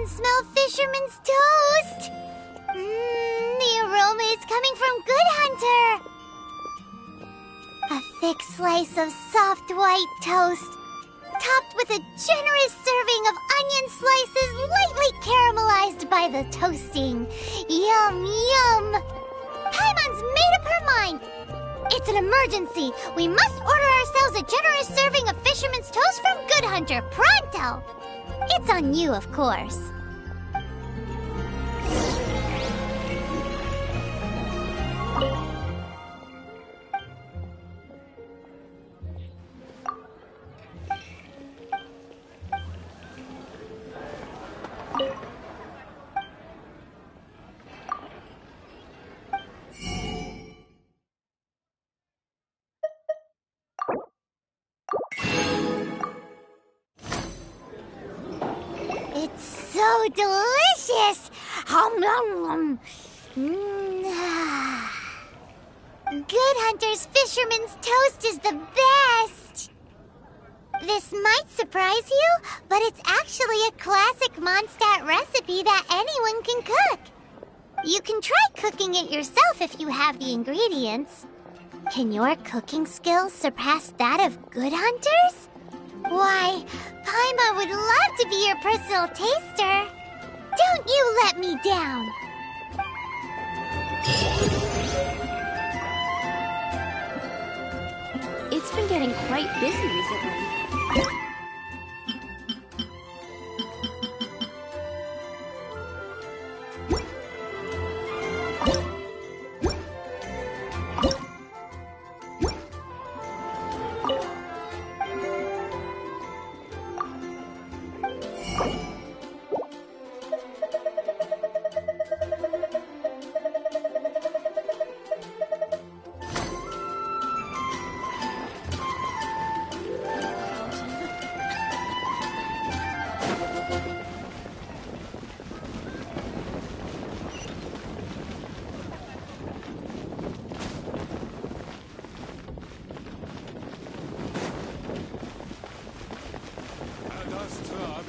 can smell fisherman's toast! The aroma is coming from Good Hunter! A thick slice of soft white toast, topped with a generous serving of onion slices lightly caramelized by the toasting. Yum, yum! Paimon's made up her mind! It's an emergency! We must order ourselves a generous serving of fisherman's toast from Good Hunter, pronto! It's on you, of course. It's so delicious! Good Hunter's Fisherman's Toast is the best! This might surprise you, but it's actually a classic Mondstadt recipe that anyone can cook. You can try cooking it yourself if you have the ingredients. Can your cooking skills surpass that of Good Hunter's? Why, Paimon would love to be your personal taster. Don't you let me down. It's been getting quite busy recently.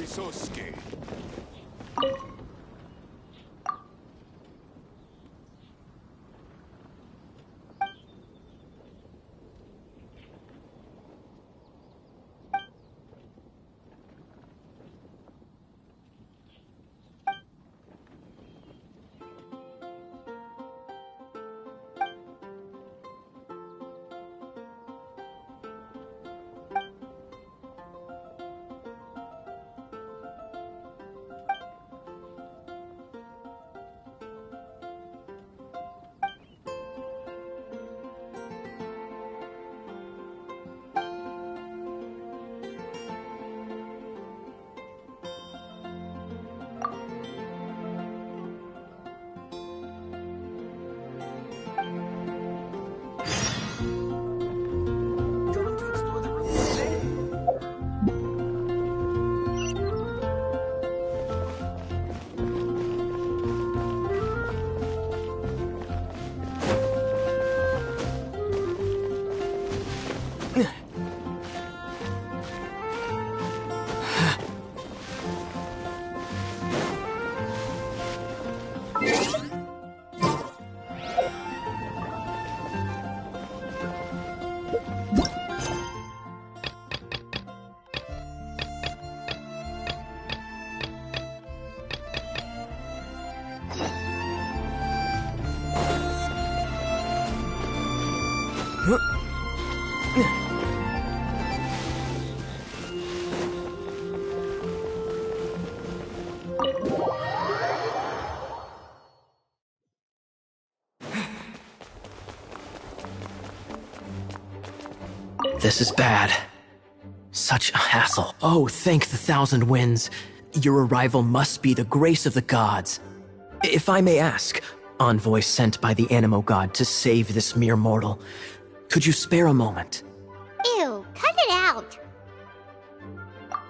So scared. This is bad. Such a hassle. Oh, thank the thousand winds. Your arrival must be the grace of the gods. If I may ask, envoy sent by the Animo god to save this mere mortal, could you spare a moment? Ew, cut it out.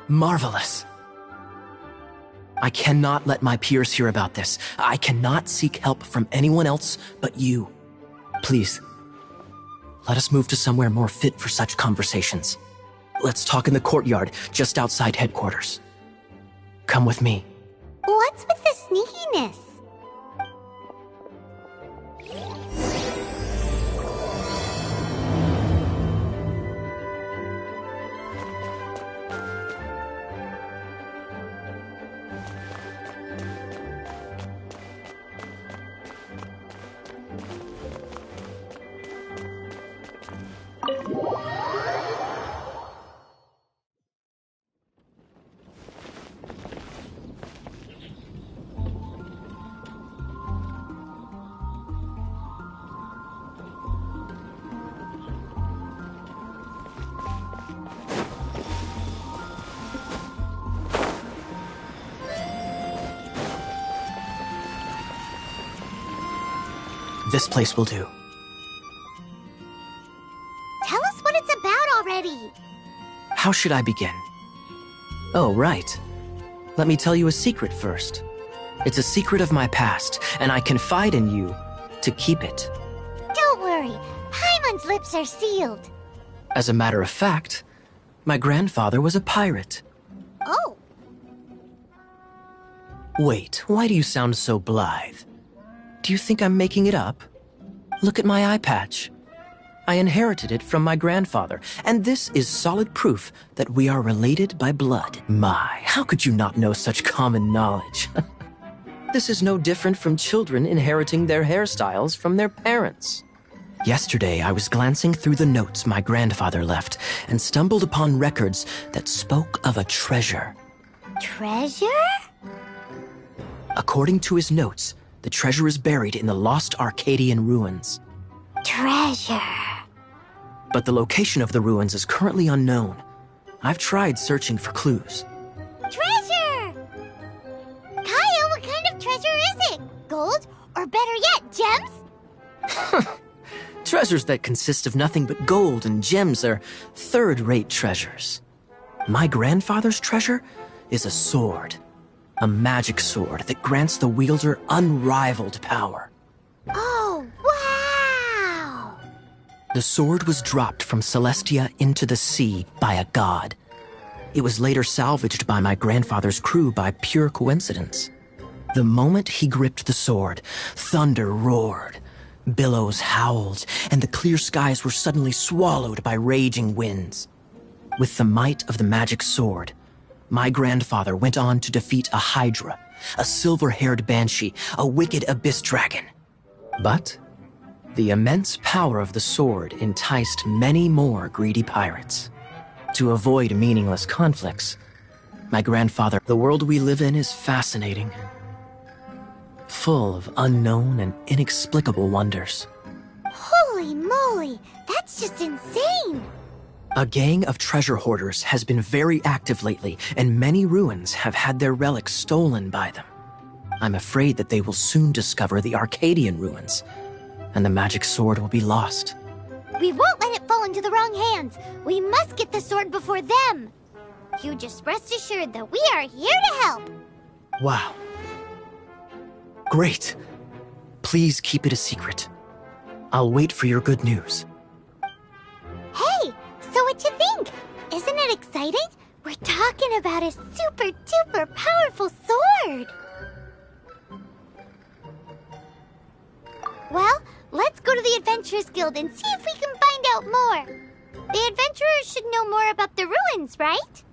Marvelous. I cannot let my peers hear about this. I cannot seek help from anyone else but you. Please, let us move to somewhere more fit for such conversations. Let's talk in the courtyard just outside headquarters. Come with me. What? sneakiness. This place will do. Tell us what it's about already. How should I begin? Oh, right. Let me tell you a secret first. It's a secret of my past, and I confide in you to keep it. Don't worry, Paimon's lips are sealed. As a matter of fact, my grandfather was a pirate. Oh, Wait, why do you sound so blithe? Do you think I'm making it up? Look at my eye patch. I inherited it from my grandfather, and this is solid proof that we are related by blood. My, how could you not know such common knowledge? This is no different from children inheriting their hairstyles from their parents. Yesterday, I was glancing through the notes my grandfather left and stumbled upon records that spoke of a treasure. treasure? According to his notes, the treasure is buried in the lost Arcadian ruins. Treasure. But the location of the ruins is currently unknown. I've tried searching for clues. Treasure! Kyle, what kind of treasure is it? Gold? Or better yet, gems? Treasures that consist of nothing but gold and gems are third-rate treasures. My grandfather's treasure is a sword. A magic sword that grants the wielder unrivaled power. Oh, wow! The sword was dropped from Celestia into the sea by a god. It was later salvaged by my grandfather's crew by pure coincidence. The moment he gripped the sword, thunder roared, billows howled, and the clear skies were suddenly swallowed by raging winds. With the might of the magic sword, my grandfather went on to defeat a hydra, a silver-haired banshee, a wicked abyss dragon. But the immense power of the sword enticed many more greedy pirates. To avoid meaningless conflicts, my grandfather, the world we live in is fascinating, full of unknown and inexplicable wonders. Holy moly, that's just insane! A gang of treasure hoarders has been very active lately, and many ruins have had their relics stolen by them. I'm afraid that they will soon discover the Arcadian ruins, and the magic sword will be lost. We won't let it fall into the wrong hands. We must get the sword before them. You just rest assured that we are here to help. Wow. Great. Please keep it a secret. I'll wait for your good news. Hey, so what you think? Isn't it exciting? We're talking about a super duper powerful sword. Well, let's go to the Adventurers Guild and see if we can find out more. The adventurers should know more about the ruins, right?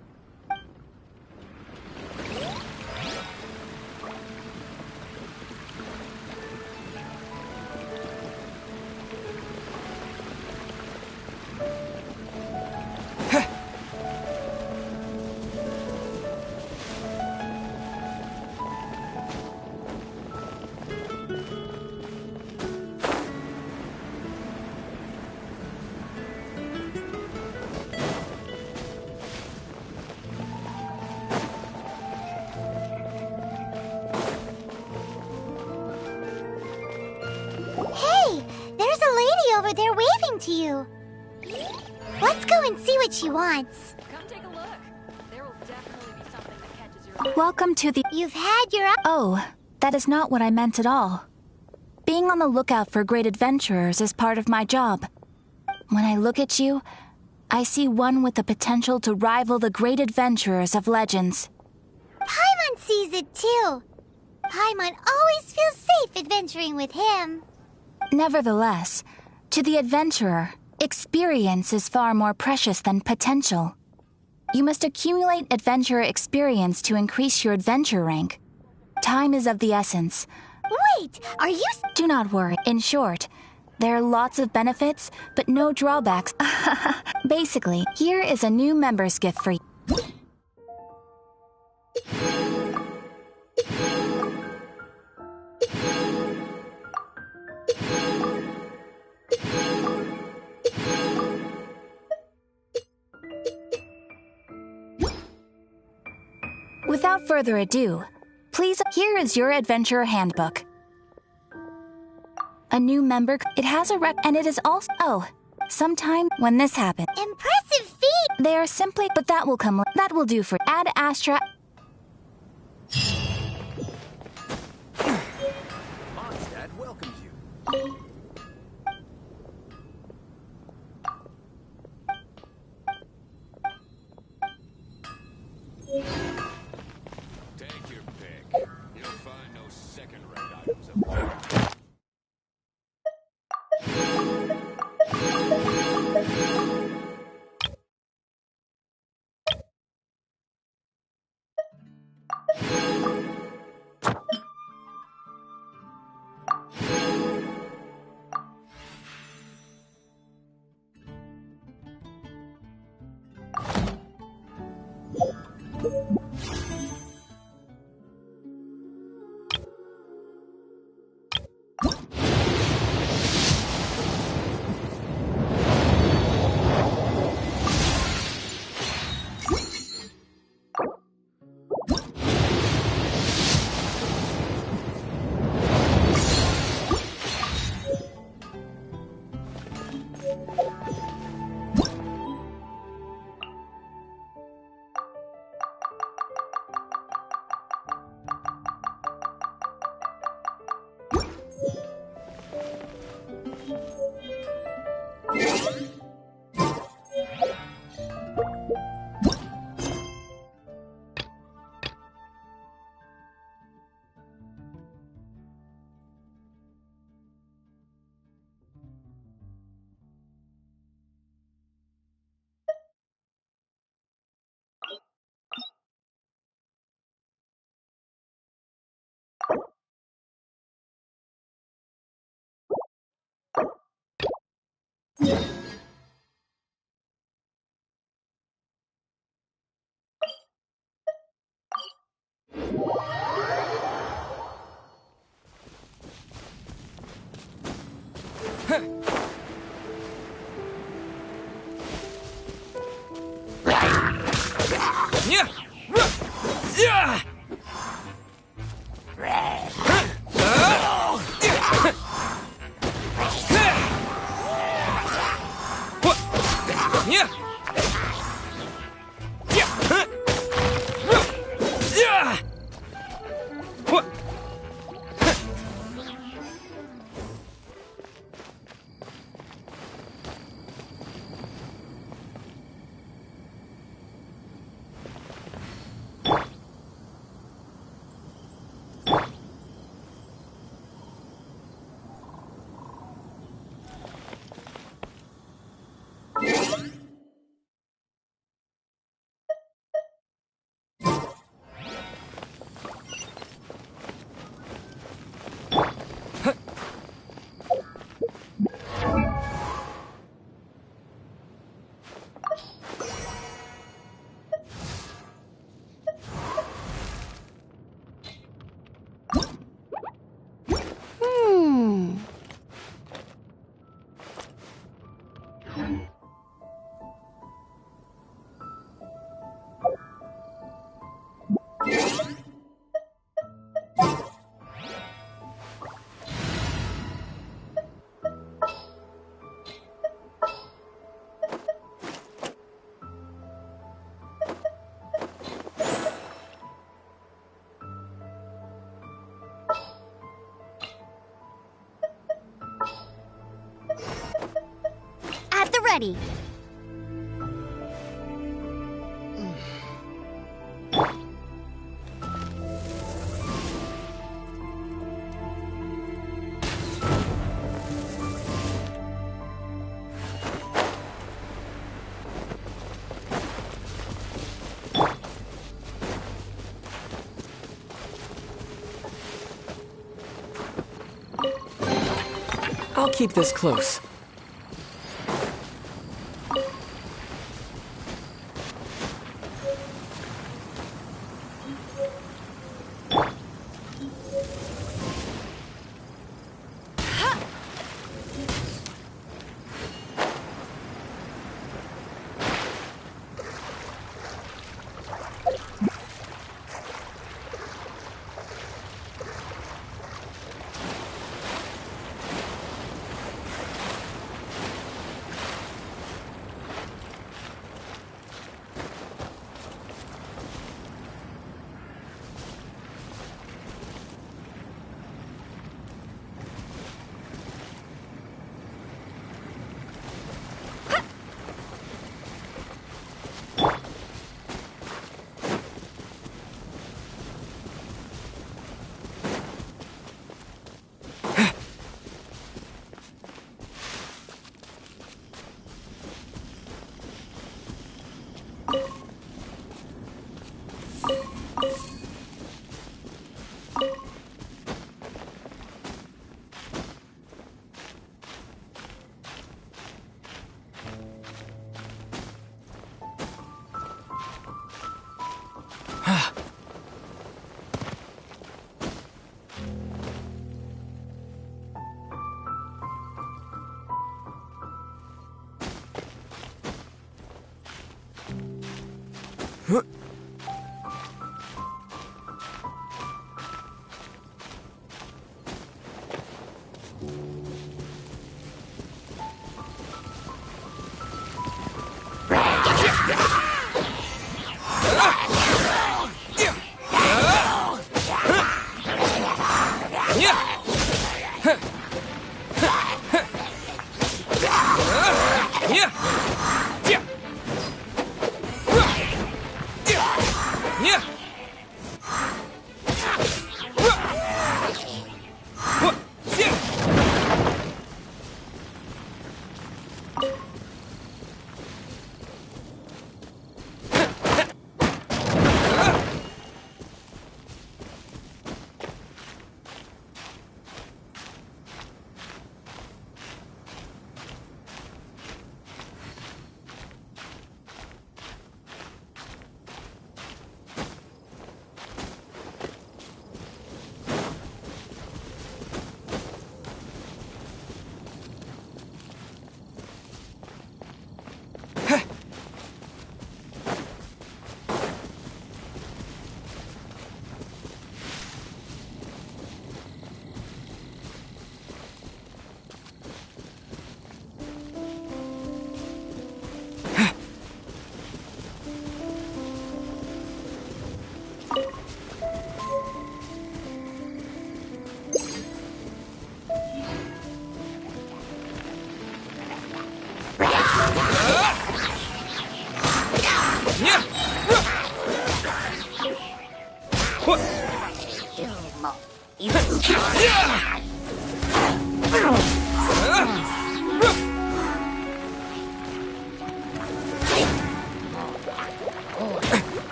Hey, there's a lady over there waving to you. Let's go and see what she wants. Come take a look. There will definitely be something that catches your... Welcome to the... You've had your... Oh, that is not what I meant at all. Being on the lookout for great adventurers is part of my job. When I look at you, I see one with the potential to rival the great adventurers of legends. Paimon sees it too. Paimon always feels safe adventuring with him. Nevertheless, to the adventurer, experience is far more precious than potential. You must accumulate adventurer experience to increase your adventure rank. Time is of the essence. Wait, are you... Do not worry. In short, there are lots of benefits, but no drawbacks. Basically, here is a new member's gift for you. Without further ado, please, here is your adventurer handbook. A new member, it has a and it is also, oh, sometime when this happens. Impressive feat! They are simply, but that will come, that will do for Ad Astra. Mondstadt welcomes you. Take your pick. You'll find no second-rate items up there. Ready. I'll keep this close.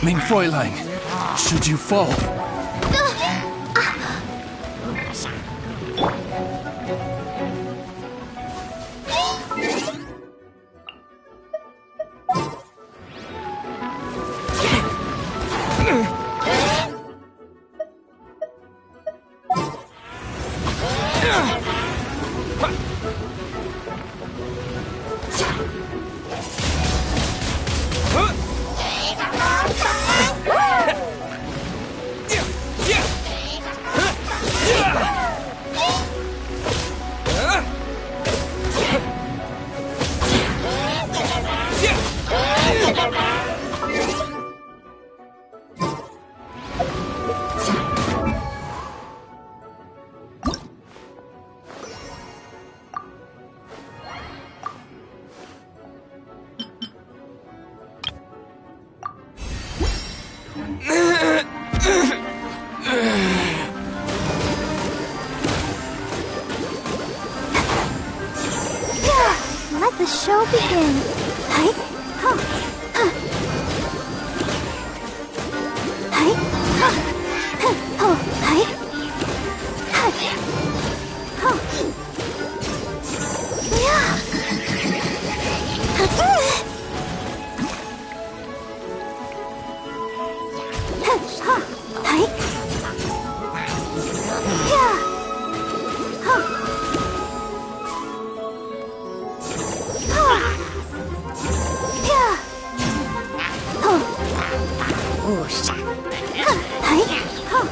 Mein Fräulein, should you fall? show begin. Hi. Huh. Huh. Hi. Huh. Huh. Oh. Hi. Hi. Huh. Yeah. Huh. Huh. Hi. Yeah. Huh. Yeah. Oh. Oh, shit. Hi. Huh.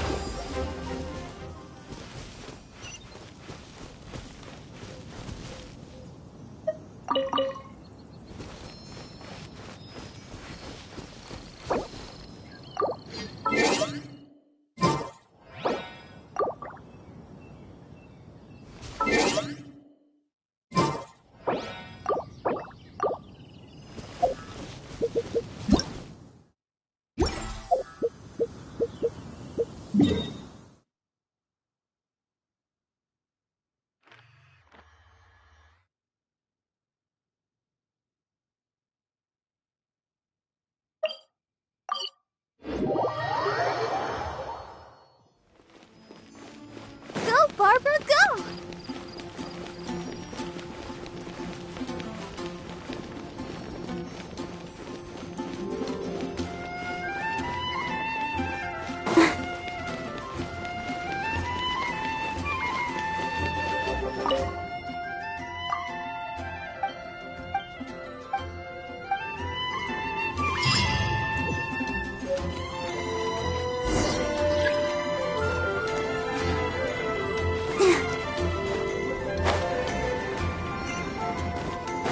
Go, Barbara, go!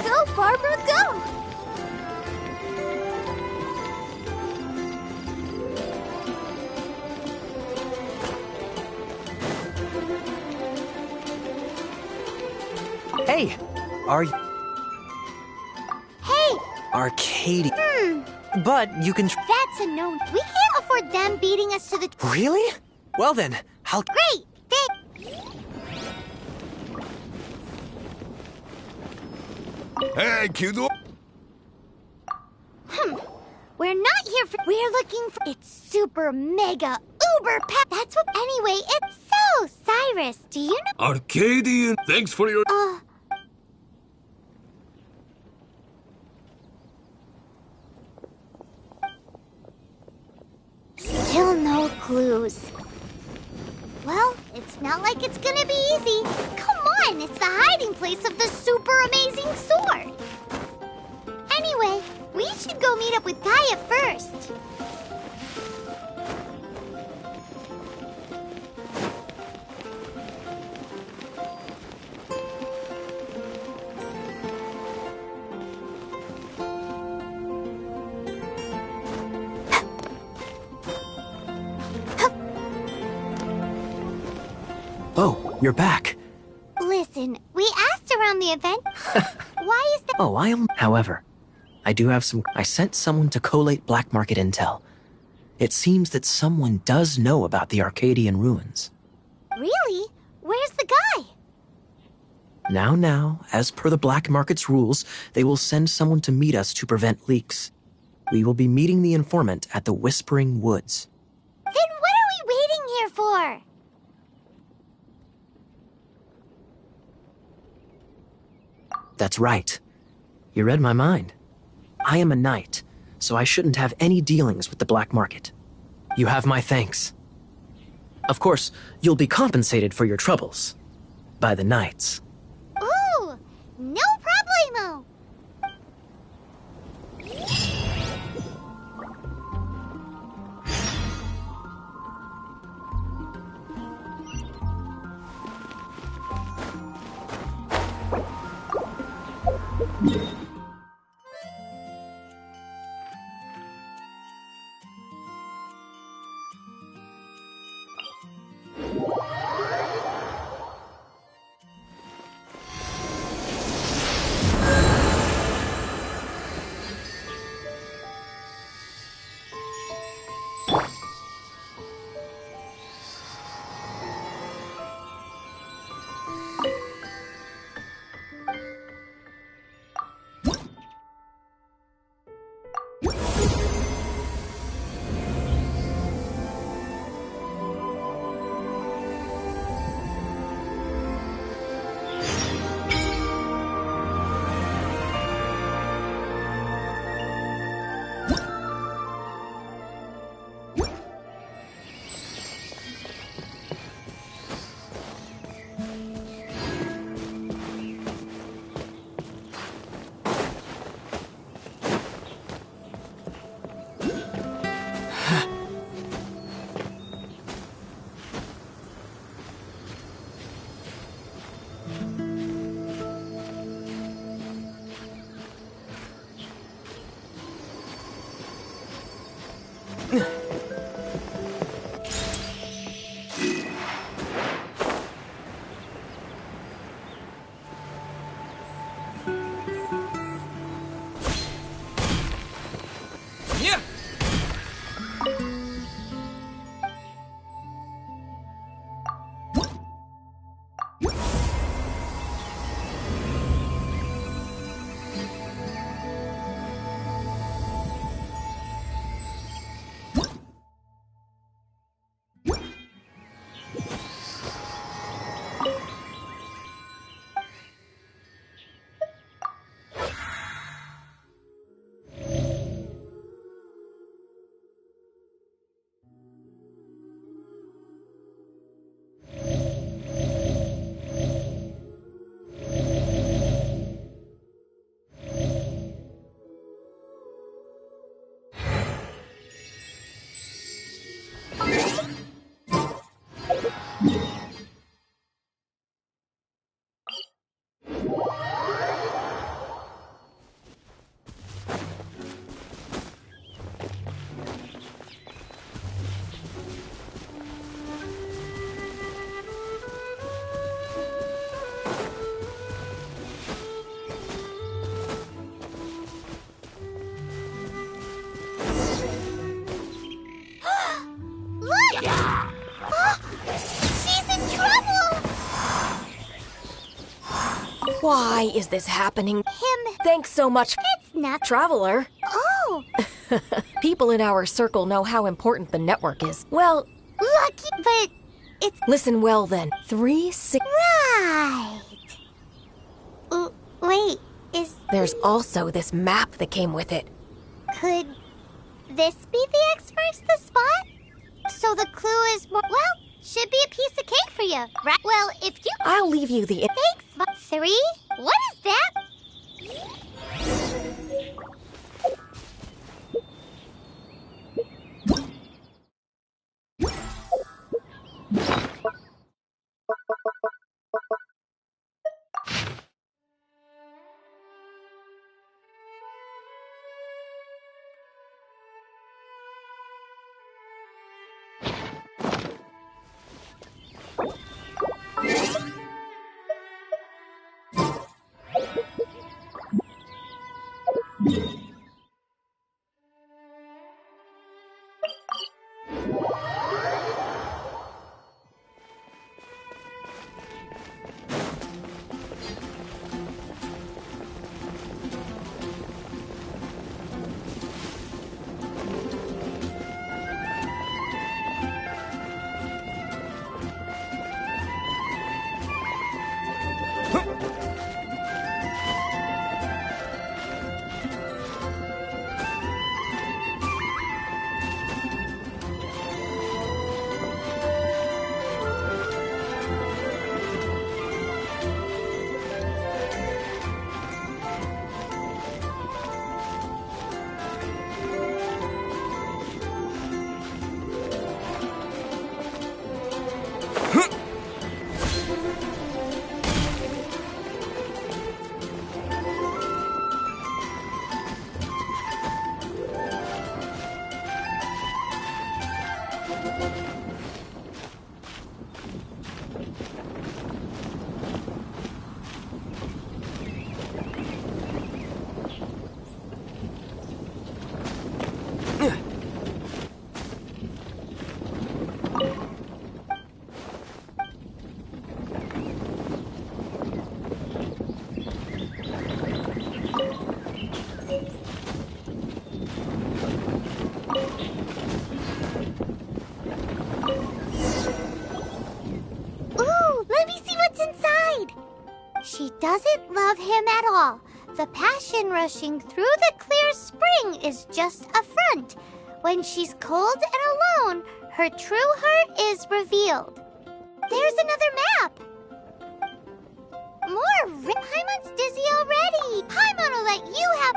Go, Barbara, go! Hey! Are you Hey, Arcadia? But you can. that's a no. We can't afford them beating us to the... Really? Well then, I'll. Great! Hey, kiddo! We're not here for... We're looking for... It's super mega uber pet. That's what... Anyway, it's so... Cyrus, do you know... Arcadian! Thanks for your... Still no clues. Well, it's not like it's gonna be easy. Come on, it's the hiding place of the super amazing sword. Anyway, we should go meet up with Gaia first. Oh, you're back. Listen, we asked around the event. Why is that? Oh, However, I do have some. I sent someone to collate black market intel. It seems that someone does know about the Arcadian ruins. Really? Where's the guy? Now, as per the black market's rules, they will send someone to meet us to prevent leaks. We will be meeting the informant at the Whispering Woods. Then what are we waiting here for? That's right. You read my mind. I am a knight, so I shouldn't have any dealings with the black market. You have my thanks. Of course, you'll be compensated for your troubles. By the knights. Ooh, no problemo. Why is this happening? Him. Thanks so much, It's not. Traveler. Oh, People in our circle know how important the network is. Well, lucky, but it's listen well then. 3-6. right. Wait, There's also this map that came with it. could this be the X-Marks the spot? So the clue is more, well, should be a piece of cake for you, right? Well, if you... I'll leave you the... Thanks, 3? What is that? She doesn't love him at all. The passion rushing through the clear spring is just a front. When she's cold and alone, her true heart is revealed. There's another map. More Paimon's dizzy already. Paimon will let you have...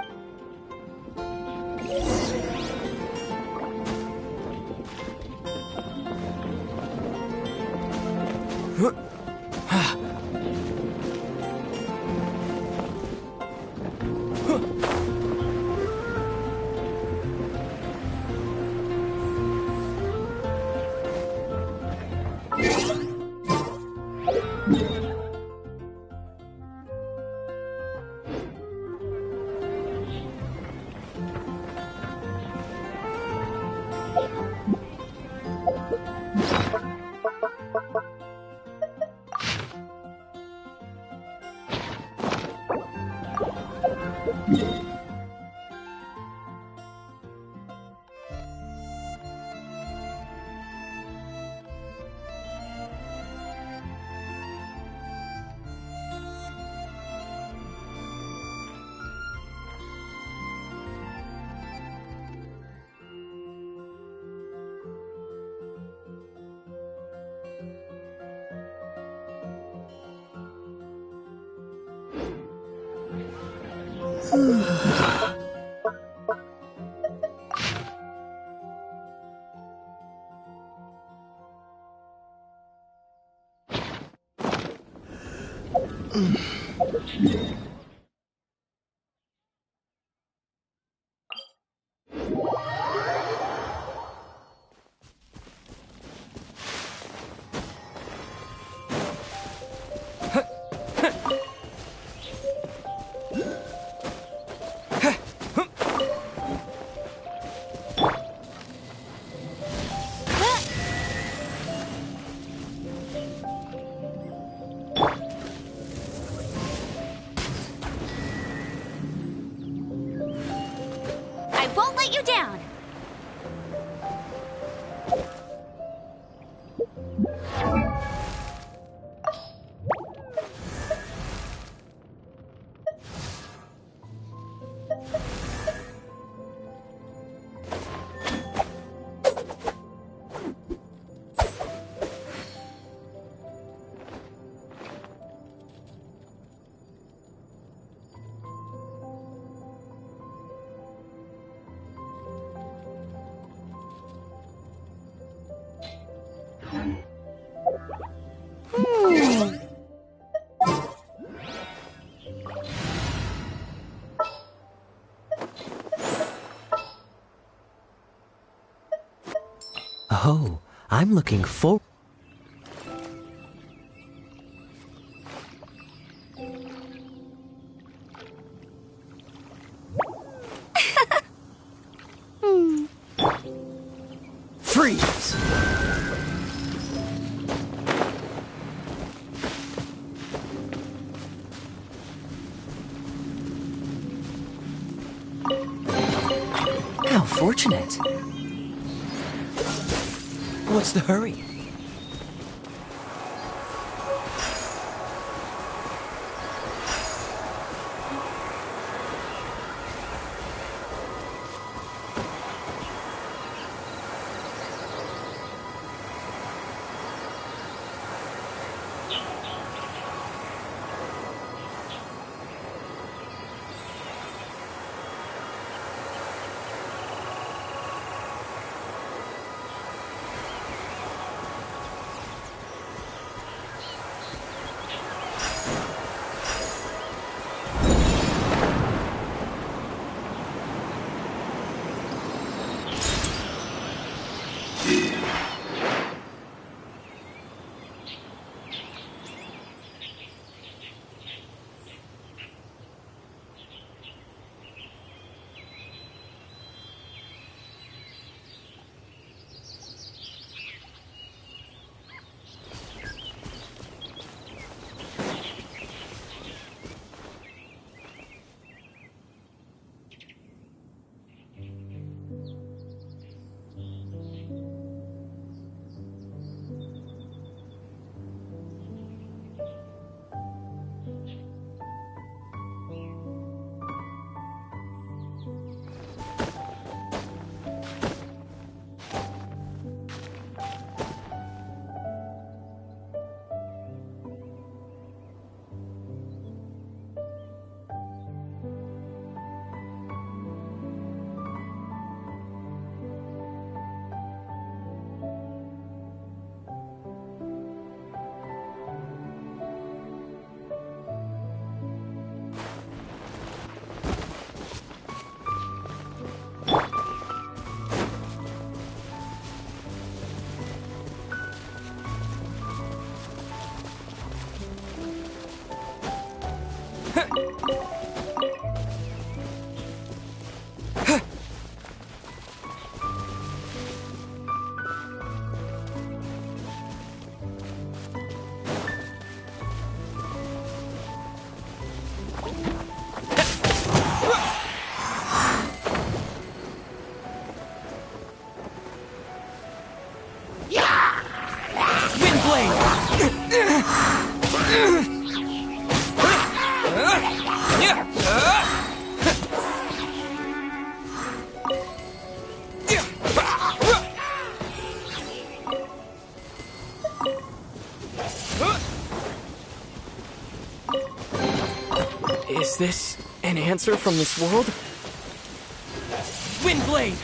I won't let you down! Oh, I'm looking forward. Freeze! How fortunate. What's the hurry? Is this an answer from this world? Windblade!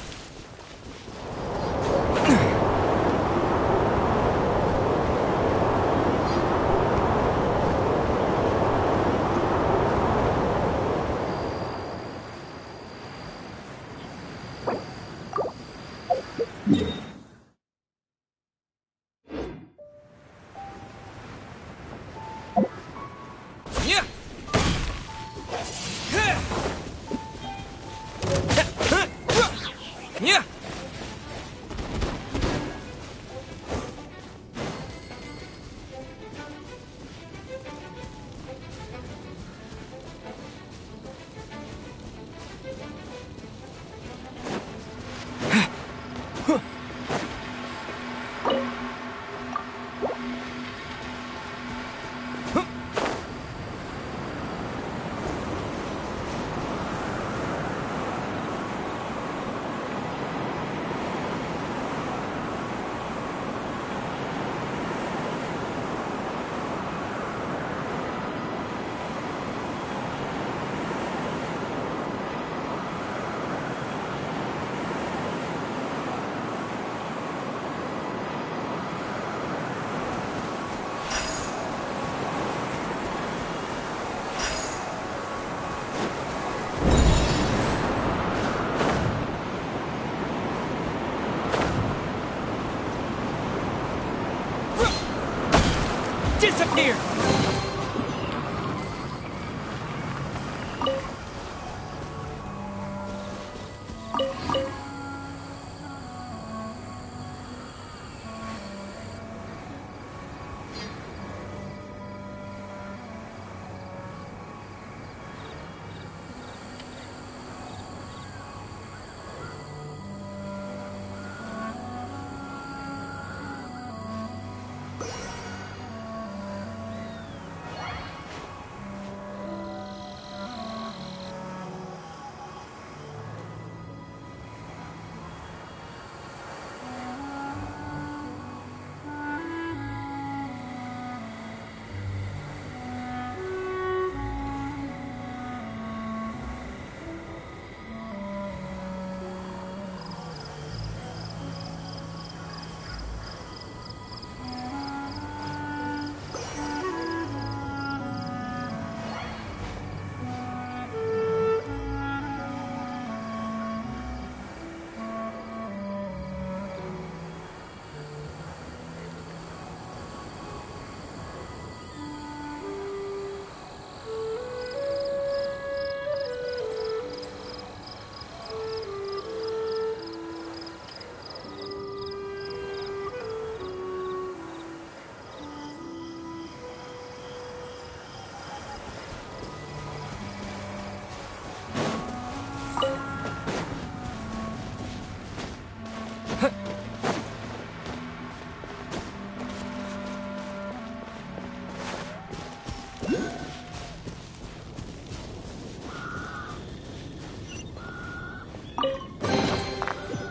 Disappear!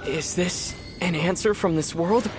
Is this an answer from this world?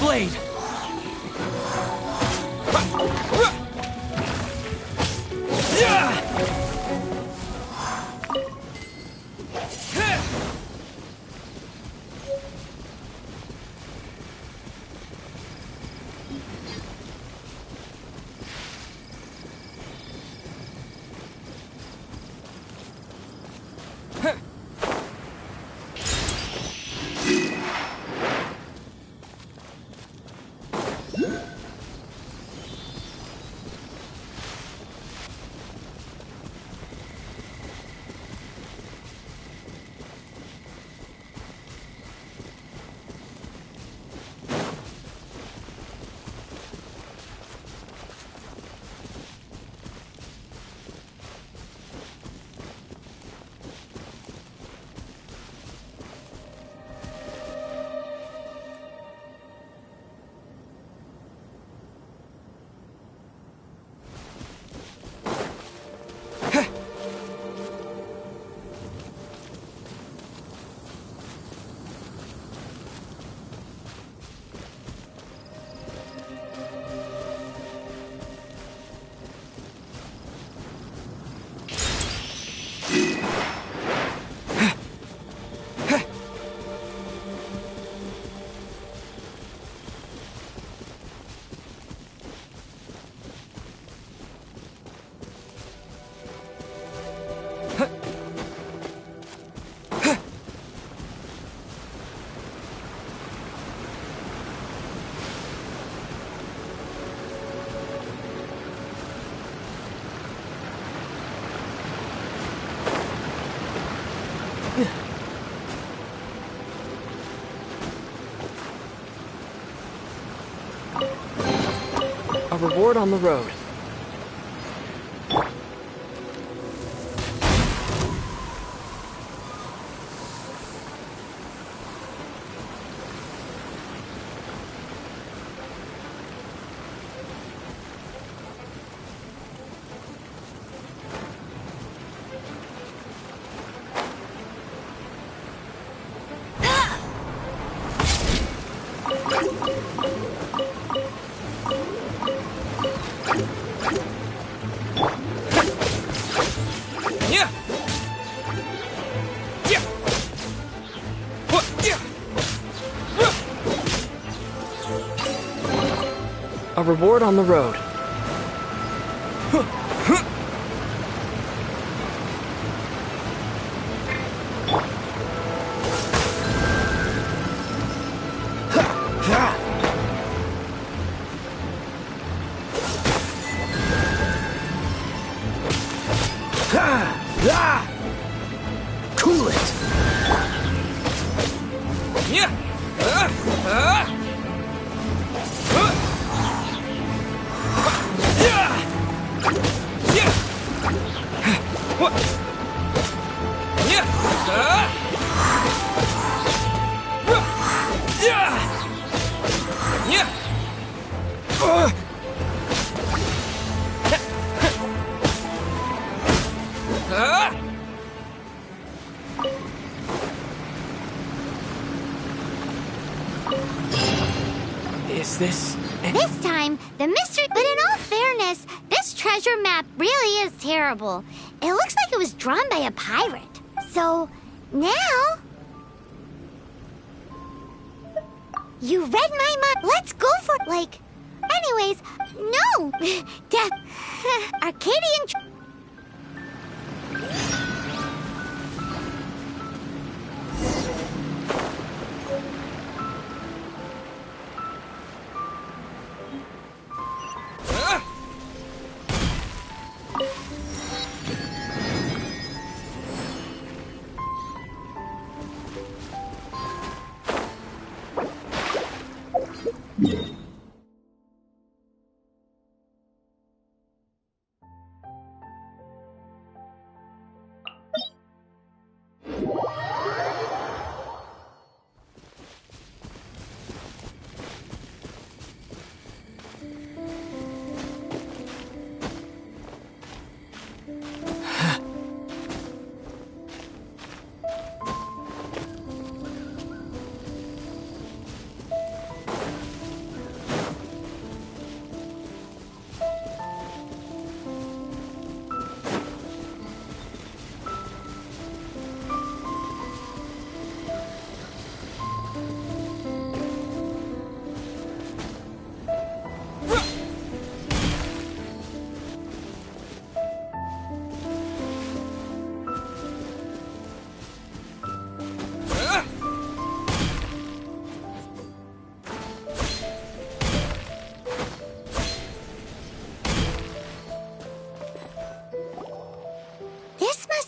blade! A reward on the road. A reward on the road. Cool it! Is this... This time, the mystery... But in all fairness, this treasure map really is terrible. It looks like it was drawn by a pirate. So, now... You read my mind. Let's go for... Like... Anyways, no! Arcadian...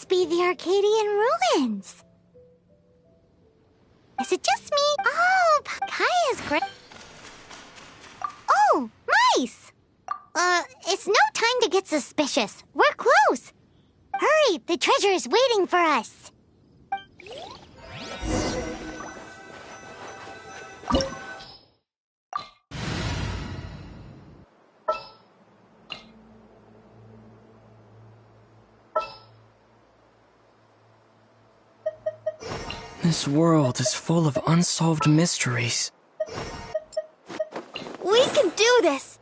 must be the Arcadian ruins. Is it just me? Oh, Kaya's great. Oh, mice! It's no time to get suspicious. We're close. Hurry, the treasure is waiting for us. This world is full of unsolved mysteries. We can do this!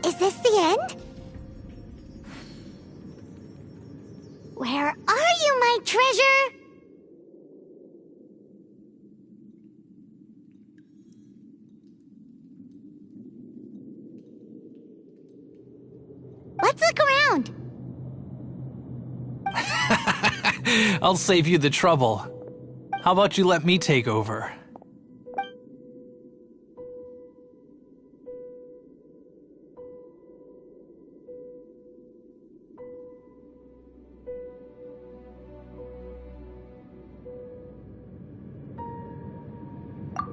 Is this the end? Where are you, my treasure? Let's look around. I'll save you the trouble. How about you let me take over?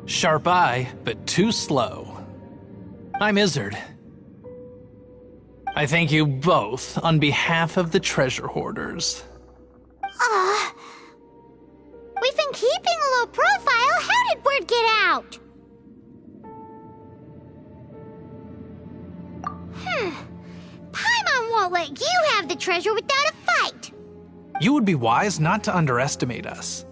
Sharp eye, but too slow. I'm Izzard. I thank you both on behalf of the treasure hoarders. We've been keeping a low profile. How did word get out? Paimon won't let you have the treasure without a fight. You would be wise not to underestimate us.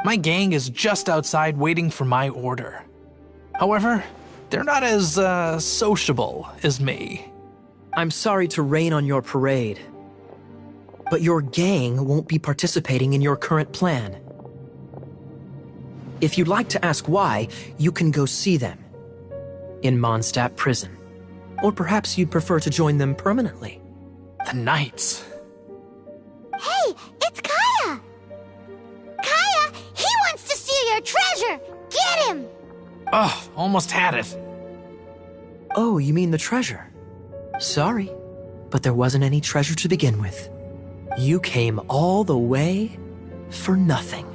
My gang is just outside waiting for my order. However, they're not as, sociable as me. I'm sorry to rain on your parade, but your gang won't be participating in your current plan. If you'd like to ask why, you can go see them in Mondstadt prison. Or perhaps you'd prefer to join them permanently. The Knights. Hey, it's Kaya! Kaya, he wants to steal your treasure! Get him! Ugh, almost had it. Oh, you mean the treasure? Sorry, but there wasn't any treasure to begin with. You came all the way for nothing.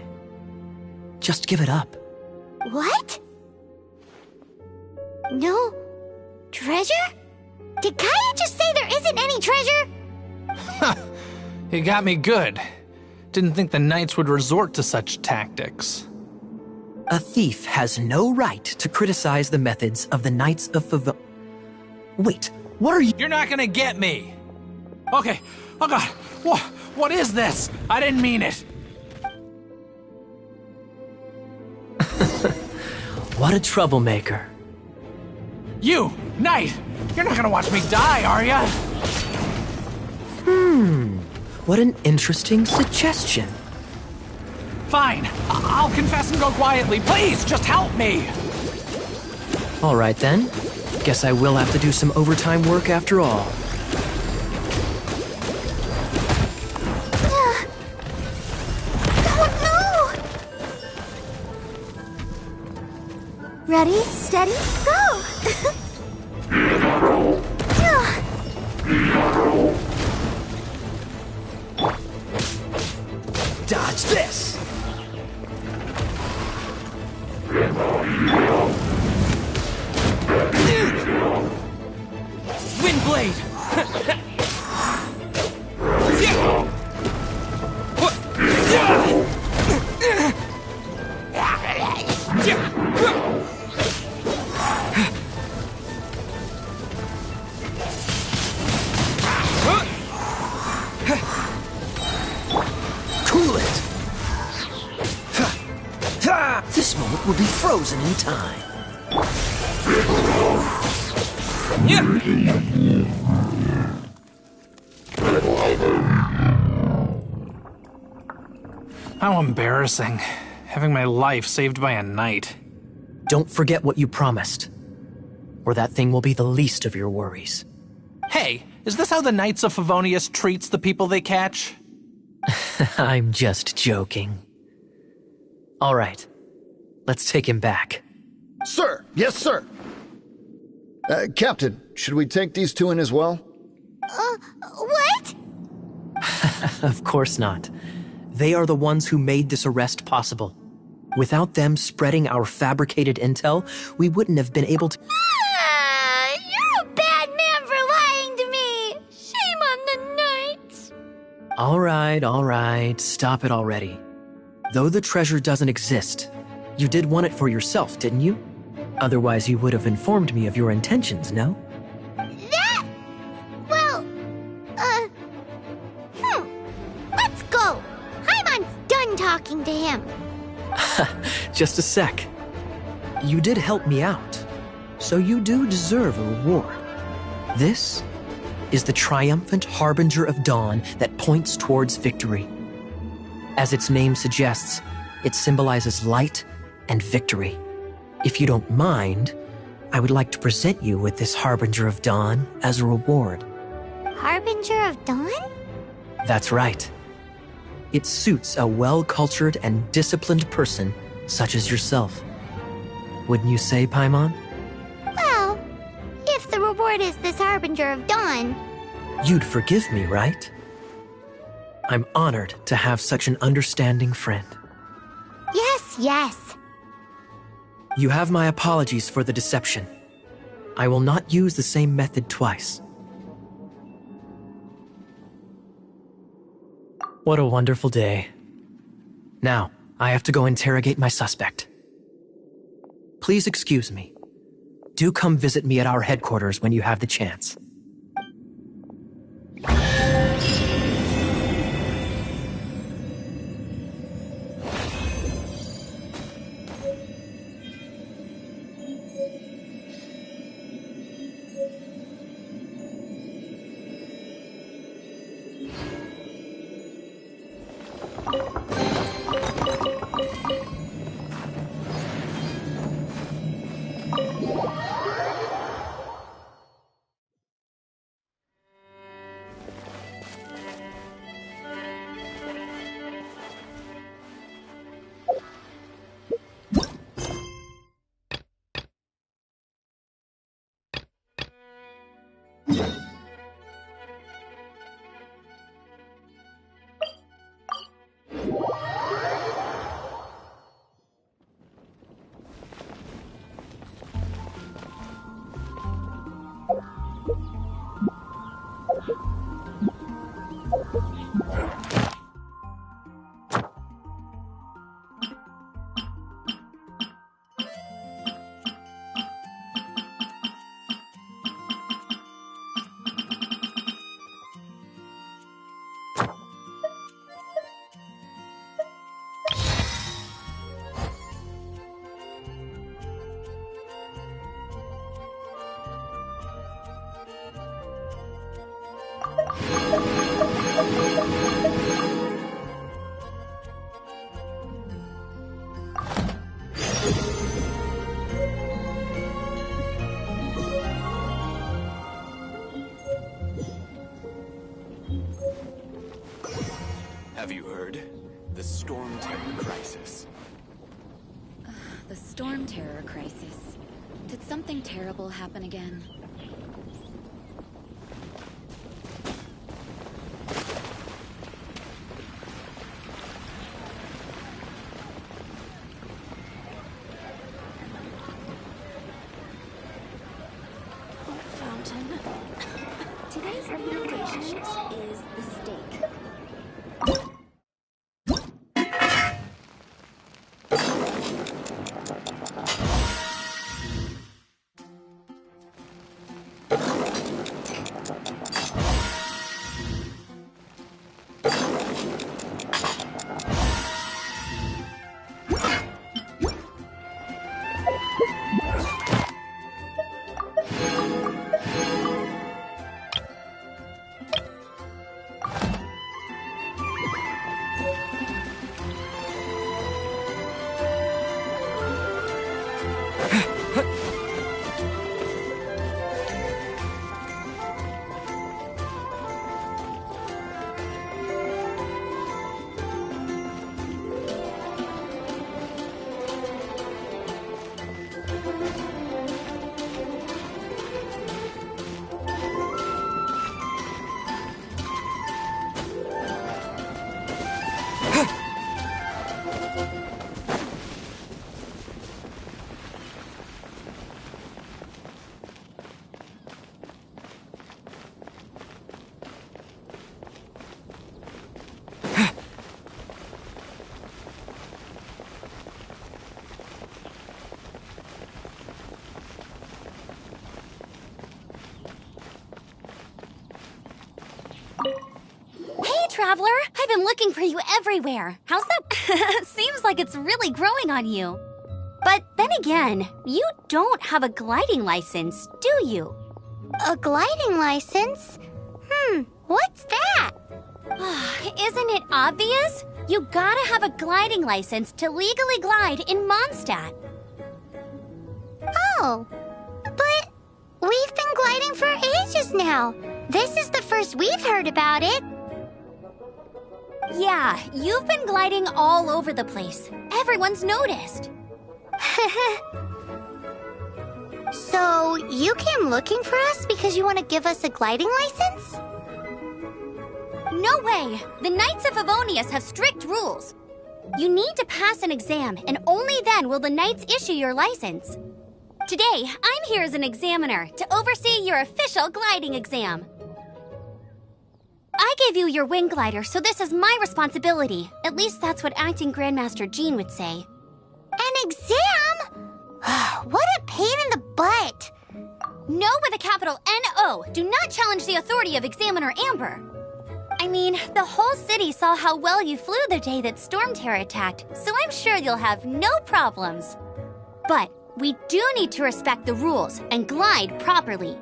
Just give it up. What? No treasure? Did Kaya just say there isn't any treasure? You got me good. Didn't think the Knights would resort to such tactics. A thief has no right to criticize the methods of the Knights of Wait, what are you— You're not gonna get me! Okay, oh god, what is this? I didn't mean it! What a troublemaker. You, Knight! You're not gonna watch me die, are ya? What an interesting suggestion. Fine, I'll confess and go quietly. Please, just help me! All right then. Guess I will have to do some overtime work after all. Oh no! Ready, steady, go! Dodge this! Windblade! Cool it! This moment will be frozen in time. How embarrassing. Having my life saved by a knight. Don't forget what you promised, or that thing will be the least of your worries. Hey, is this how the Knights of Favonius treats the people they catch? I'm just joking. All right, let's take him back. Sir! Yes, sir! Captain, should we take these two in as well? What? Of course not. They are the ones who made this arrest possible. Without them spreading our fabricated intel, we wouldn't have been able to— You're a bad man for lying to me! Shame on the knights! All right, stop it already. Though the treasure doesn't exist, you did want it for yourself, didn't you? Otherwise you would have informed me of your intentions, no? That? Well, let's go. Paimon's done talking to him. Just a sec. You did help me out, so you do deserve a reward. This is the triumphant harbinger of dawn that points towards victory. As its name suggests, it symbolizes light and victory. If you don't mind, I would like to present you with this harbinger of dawn as a reward. Harbinger of dawn? That's right. It suits a well-cultured and disciplined person such as yourself. Wouldn't you say, Paimon? Well, if the reward is this harbinger of dawn. You'd forgive me, right? I'm honored to have such an understanding friend. Yes. You have my apologies for the deception. I will not use the same method twice. What a wonderful day. Now, I have to go interrogate my suspect. Please excuse me. Do come visit me at our headquarters when you have the chance. Have you heard? The Storm Terror Crisis. The Storm Terror Crisis. Did something terrible happen again? Traveler, I've been looking for you everywhere. How's that? Seems like it's really growing on you. But then again, you don't have a gliding license, do you? A gliding license? What's that? Isn't it obvious? You gotta have a gliding license to legally glide in Mondstadt. Oh, but we've been gliding for ages now. This is the first we've heard about it. Yeah, you've been gliding all over the place. Everyone's noticed. So, you came looking for us because you want to give us a gliding license? No way! The Knights of Favonius have strict rules. You need to pass an exam, and only then will the Knights issue your license. Today, I'm here as an examiner to oversee your official gliding exam. I gave you your wing glider, so this is my responsibility. At least that's what Acting Grandmaster Jean would say. An exam? What a pain in the butt. No with a capital N-O. Do not challenge the authority of Examiner Amber. I mean, the whole city saw how well you flew the day that Storm Terror attacked, so I'm sure you'll have no problems. But we do need to respect the rules and glide properly.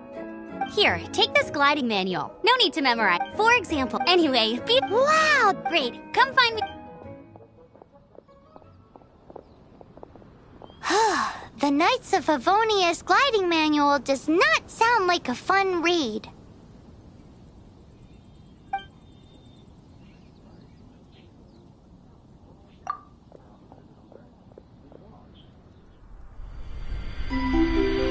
Here, take this gliding manual. No need to memorize. For example, anyway, Wow, great. Come find me. The Knights of Favonius gliding manual does not sound like a fun read.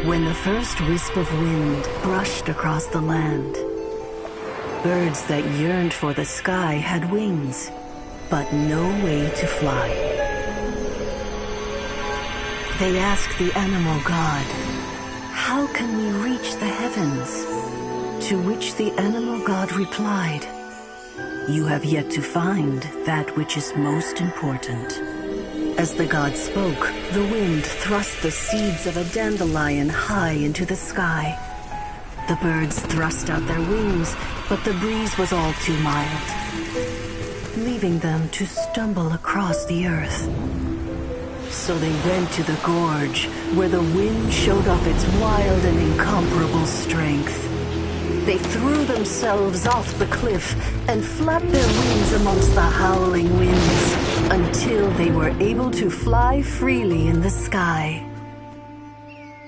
When the first wisp of wind brushed across the land, birds that yearned for the sky had wings, but no way to fly. They asked the animal god, "How can we reach the heavens?" To which the animal god replied, "You have yet to find that which is most important." As the god spoke, the wind thrust the seeds of a dandelion high into the sky. The birds thrust out their wings, but the breeze was all too mild, leaving them to stumble across the earth. So they went to the gorge, where the wind showed off its wild and incomparable strength. They threw themselves off the cliff and flapped their wings amongst the howling winds until they were able to fly freely in the sky.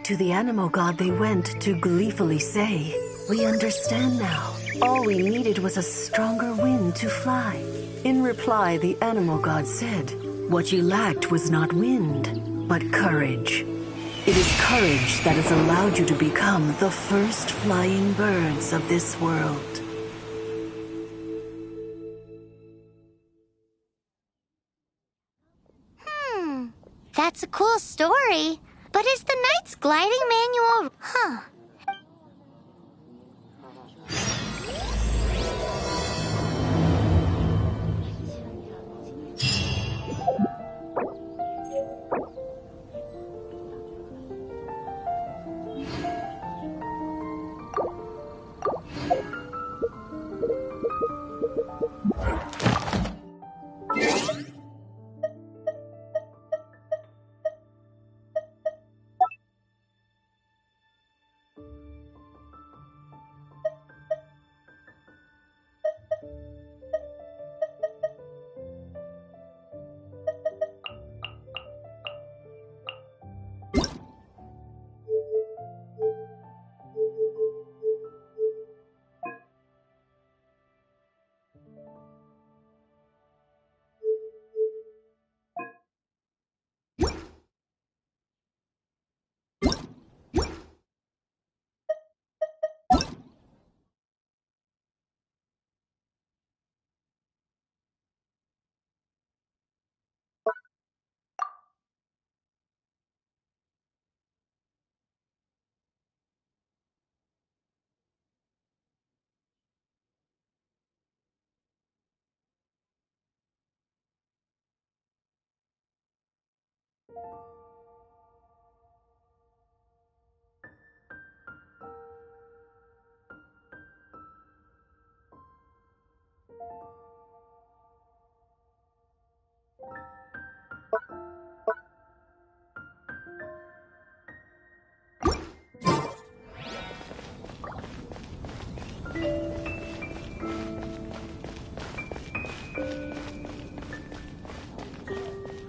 To the animal god they went to gleefully say, "We understand now. All we needed was a stronger wind to fly." In reply, the animal god said, "What you lacked was not wind, but courage. It is courage that has allowed you to become the first flying birds of this world." That's a cool story. But is the Knight's gliding manual...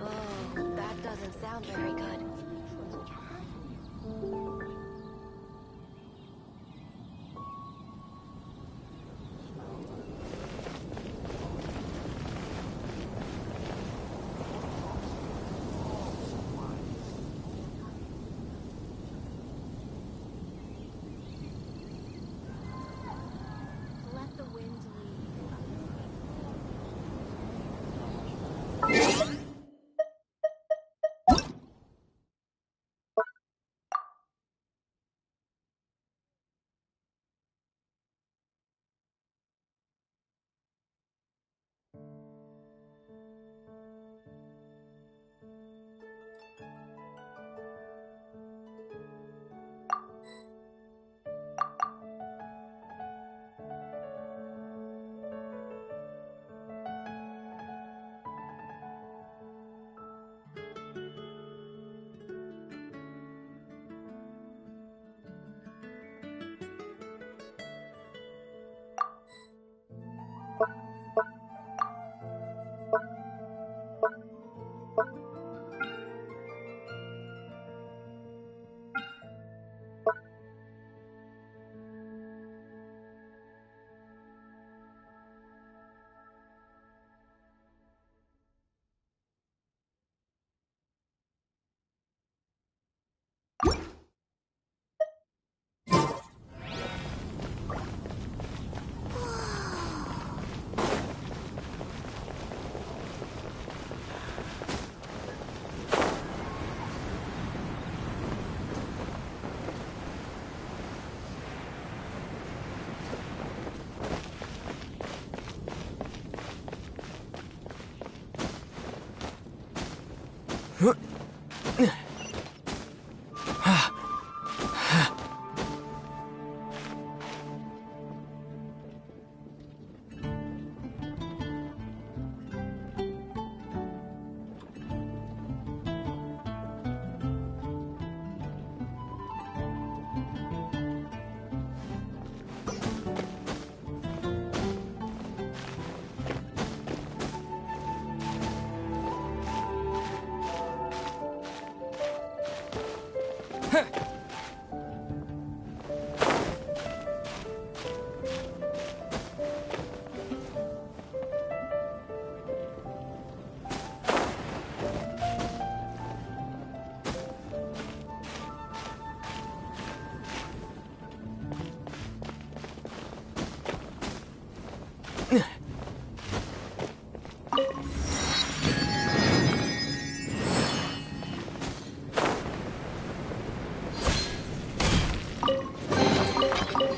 Oh, that doesn't sound very good. Let the wind lead.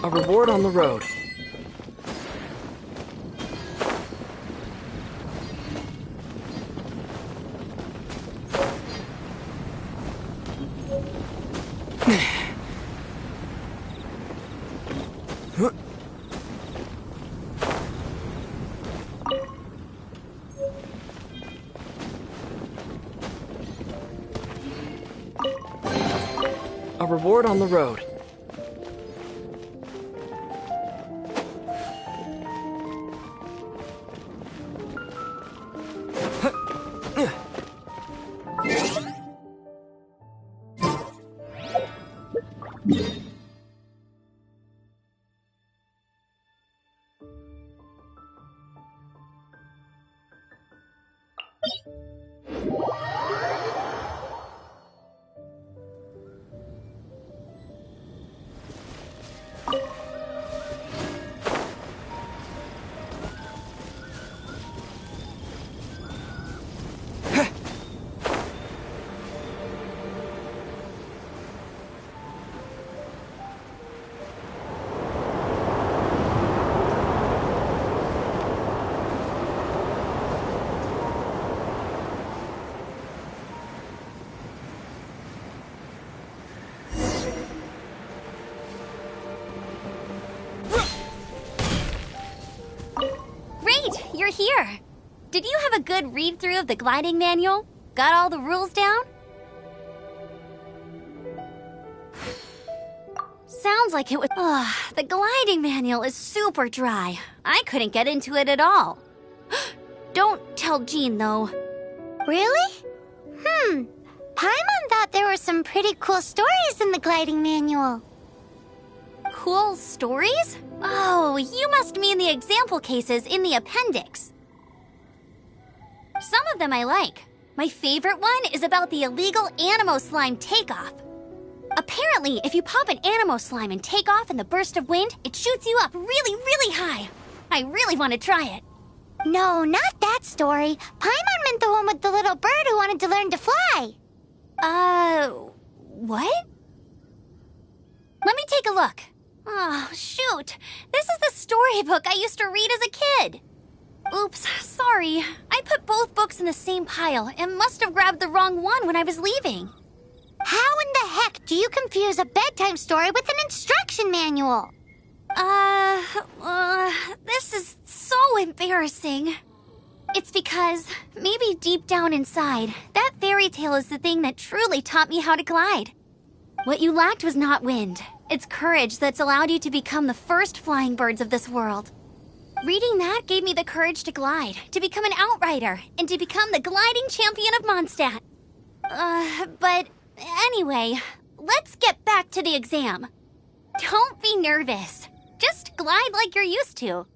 A reward on the road. A reward on the road. here. Did you have a good read-through of the gliding manual? Got all the rules down? Sounds like it was... the gliding manual is super dry. I couldn't get into it at all. Don't tell Jean, though. Really? Paimon thought there were some pretty cool stories in the gliding manual. Cool stories? Oh, you must mean the example cases in the appendix. Some of them I like. My favorite one is about the illegal Animo Slime takeoff. Apparently, if you pop an Animo Slime and take off in the burst of wind, it shoots you up really, really high. I really want to try it. No, not that story. Paimon meant the one with the little bird who wanted to learn to fly. What? Let me take a look. Oh, shoot. This is the storybook I used to read as a kid. Oops, sorry. I put both books in the same pile and must have grabbed the wrong one when I was leaving. How in the heck do you confuse a bedtime story with an instruction manual? This is so embarrassing. It's because, maybe deep down inside, that fairy tale is the thing that truly taught me how to glide. What you lacked was not wind. It's courage that's allowed you to become the first flying birds of this world. Reading that gave me the courage to glide, to become an outrider, and to become the gliding champion of Mondstadt. But anyway, let's get back to the exam. Don't be nervous. Just glide like you're used to.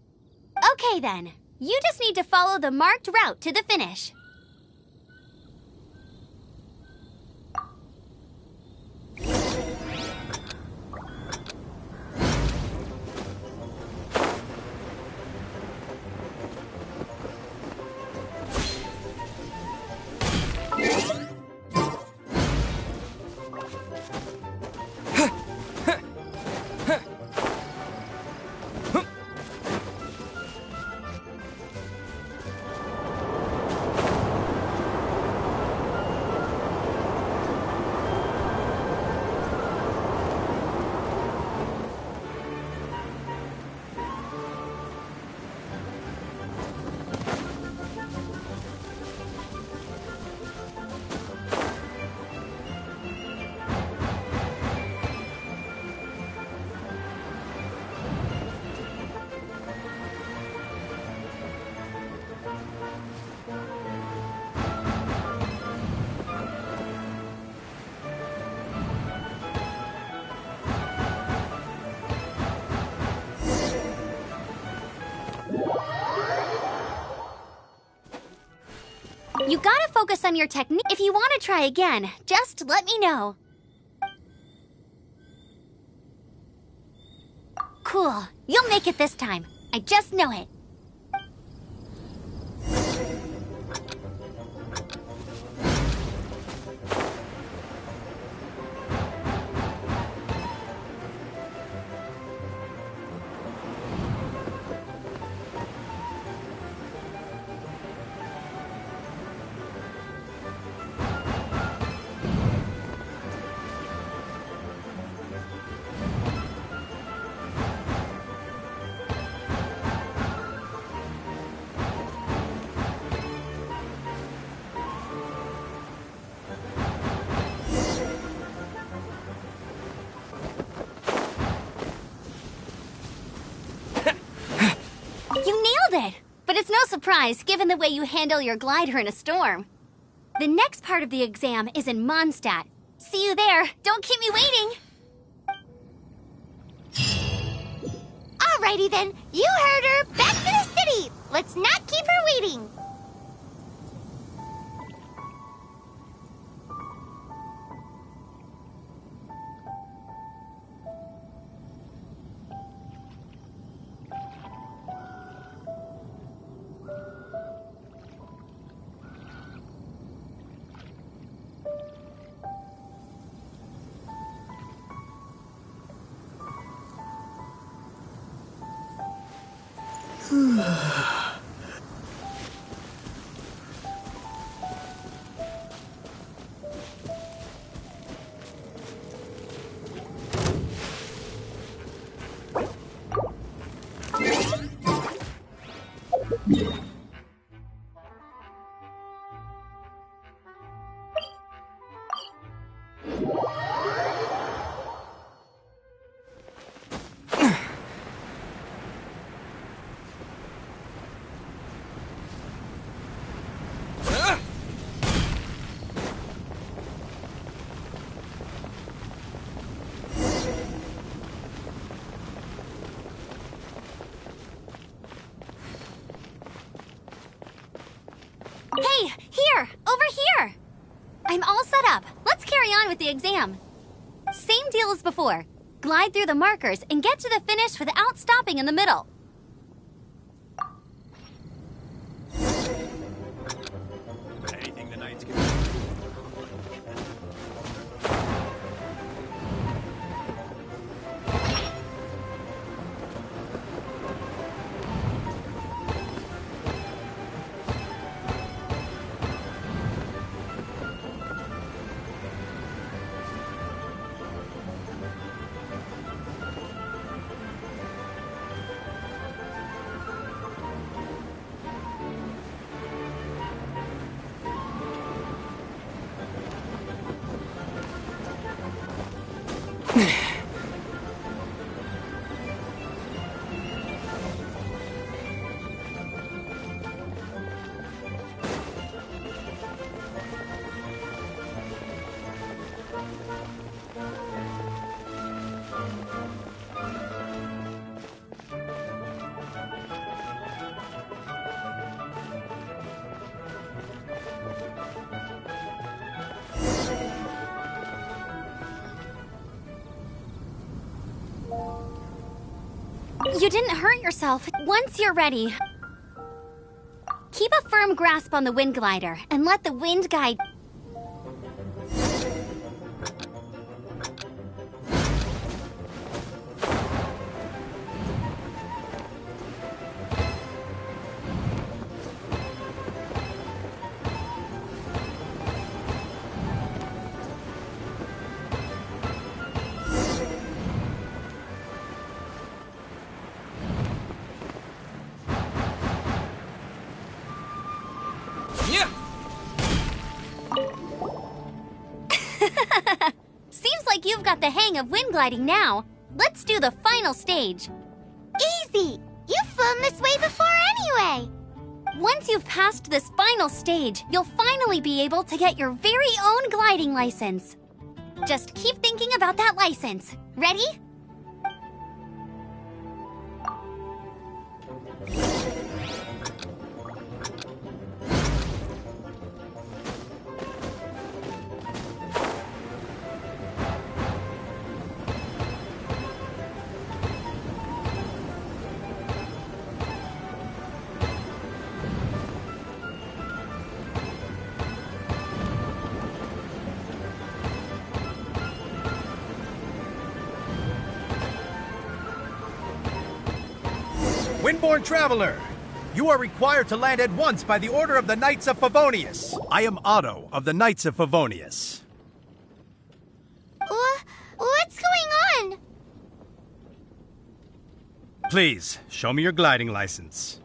Okay then, you just need to follow the marked route to the finish. You gotta focus on your technique. If you want to try again, just let me know. Cool. You'll make it this time. I just know it. You nailed it! But it's no surprise, given the way you handle your glider in a storm. The next part of the exam is in Mondstadt. See you there. Don't keep me waiting. Alrighty then. You heard her. Back to the city. Let's not keep her waiting. Hey, here! Over here! I'm all set up. Let's carry on with the exam. Same deal as before. Glide through the markers and get to the finish without stopping in the middle. Anything the Knights can do? You didn't hurt yourself. Once you're ready, keep a firm grasp on the wind glider and let the wind guide. Seems like you've got the hang of wind gliding now. Let's do the final stage. Easy! You've flown this way before anyway! Once you've passed this final stage, you'll finally be able to get your very own gliding license. Just keep thinking about that license. Ready? Windborne Traveler, you are required to land at once by the order of the Knights of Favonius. I am Otto of the Knights of Favonius. What's going on? Please, show me your gliding license.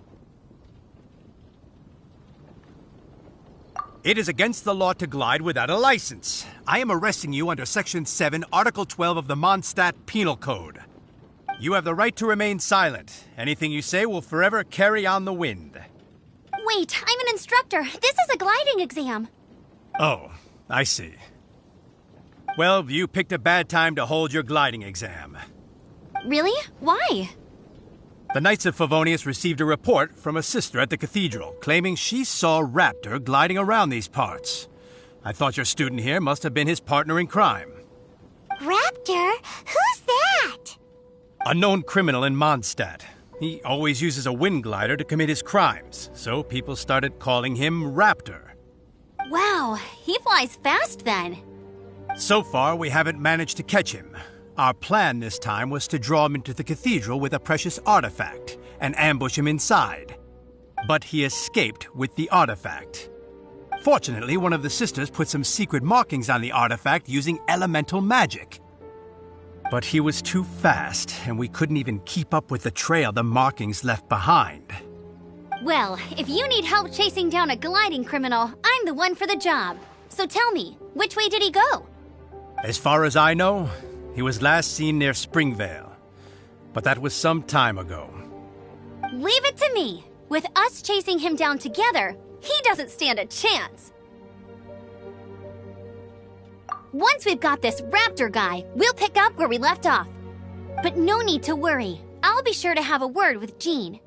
It is against the law to glide without a license. I am arresting you under Section 7, Article 12 of the Mondstadt Penal Code. You have the right to remain silent. Anything you say will forever carry on the wind. Wait, I'm an instructor. This is a gliding exam. Oh, I see. Well, you picked a bad time to hold your gliding exam. Really? Why? The Knights of Favonius received a report from a sister at the cathedral claiming she saw Raptor gliding around these parts. I thought your student here must have been his partner in crime. Raptor? Who's that? A known criminal in Mondstadt. He always uses a wind glider to commit his crimes, so people started calling him Raptor. Wow, he flies fast then. So far, we haven't managed to catch him. Our plan this time was to draw him into the cathedral with a precious artifact and ambush him inside. But he escaped with the artifact. Fortunately, one of the sisters put some secret markings on the artifact using elemental magic. But he was too fast, and we couldn't even keep up with the trail the markings left behind. Well, if you need help chasing down a gliding criminal, I'm the one for the job. So tell me, which way did he go? As far as I know, he was last seen near Springvale. But that was some time ago. Leave it to me. With us chasing him down together, he doesn't stand a chance. Once we've got this raptor guy, we'll pick up where we left off. But no need to worry. I'll be sure to have a word with Jean.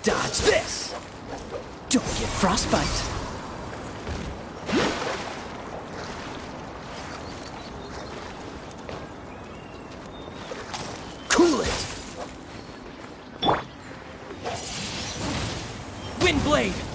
Dodge this! Don't get frostbite! Cool it! Windblade!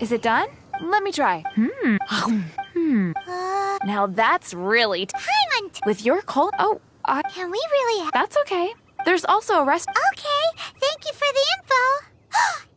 Is it done? Let me try. Now that's really... Paimon! With your cult? Oh, Can we really that's okay. There's also a rest. Okay, thank you for the info.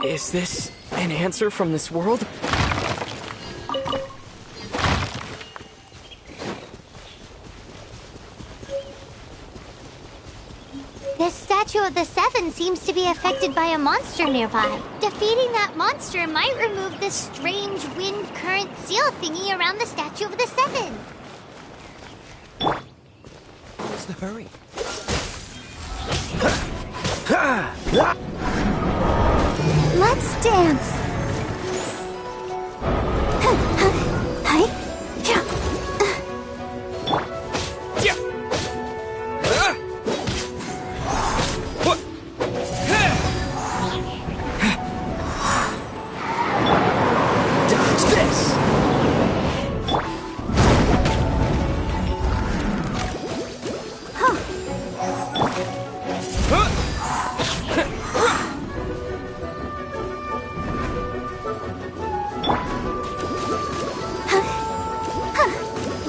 Is this an answer from this world? This statue of the Seven seems to be affected by a monster nearby. Defeating that monster might remove this strange wind current seal thingy around the statue of the Seven. What's the hurry? Let's dance.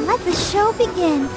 Let the show begin.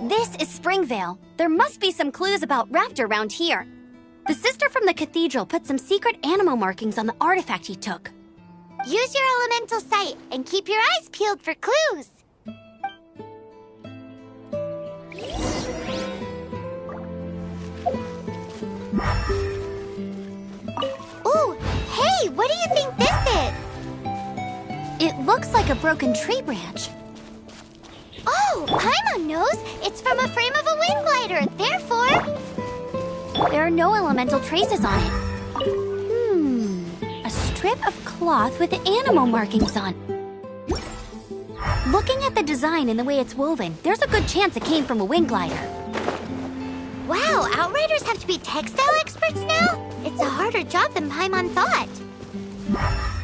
This is Springvale. There must be some clues about Raptor around here. The sister from the cathedral put some secret animal markings on the artifact he took. Use your elemental sight and keep your eyes peeled for clues. Ooh, hey, what do you think this is? It looks like a broken tree branch. Oh, Paimon knows. It's from a frame of a wind glider. Therefore, there are no elemental traces on it. A strip of cloth with animal markings on. Looking at the design and the way it's woven, there's a good chance it came from a wind glider. Wow, Outriders have to be textile experts now? It's a harder job than Paimon thought.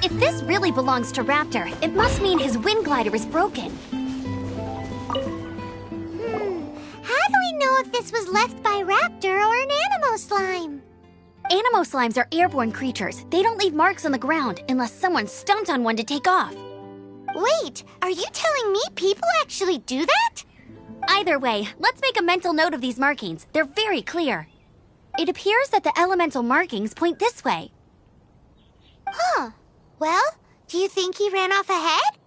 If this really belongs to Raptor, it must mean his wind glider is broken. How do we know if this was left by Raptor or an animal slime? Animo slimes are airborne creatures. They don't leave marks on the ground unless someone stomped on one to take off. Wait, are you telling me people actually do that? Either way, let's make a mental note of these markings. They're very clear. It appears that the elemental markings point this way. Huh. Well, do you think he ran off ahead?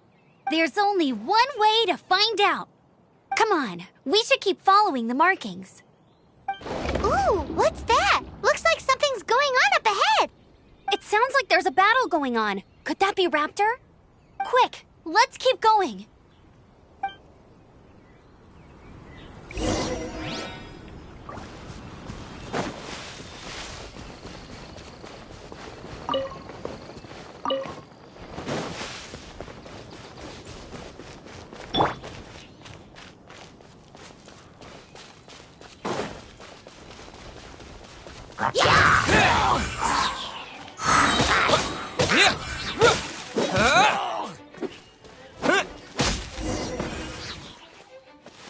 There's only one way to find out. Come on, we should keep following the markings. Ooh, what's that? Looks like something's going on up ahead. It sounds like there's a battle going on. Could that be Raptor? Quick, let's keep going.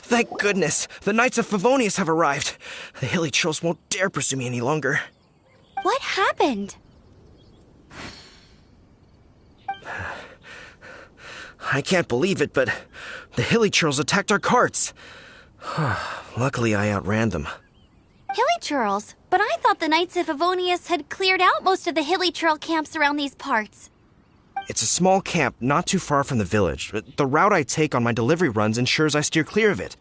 Thank goodness, the Knights of Favonius have arrived. The hilly trolls won't dare pursue me any longer. What happened? I can't believe it, but the hilly trolls attacked our carts. Luckily, I outran them. Hilly churls? But I thought the Knights of Favonius had cleared out most of the hilly churl camps around these parts. It's a small camp not too far from the village. The route I take on my delivery runs ensures I steer clear of it.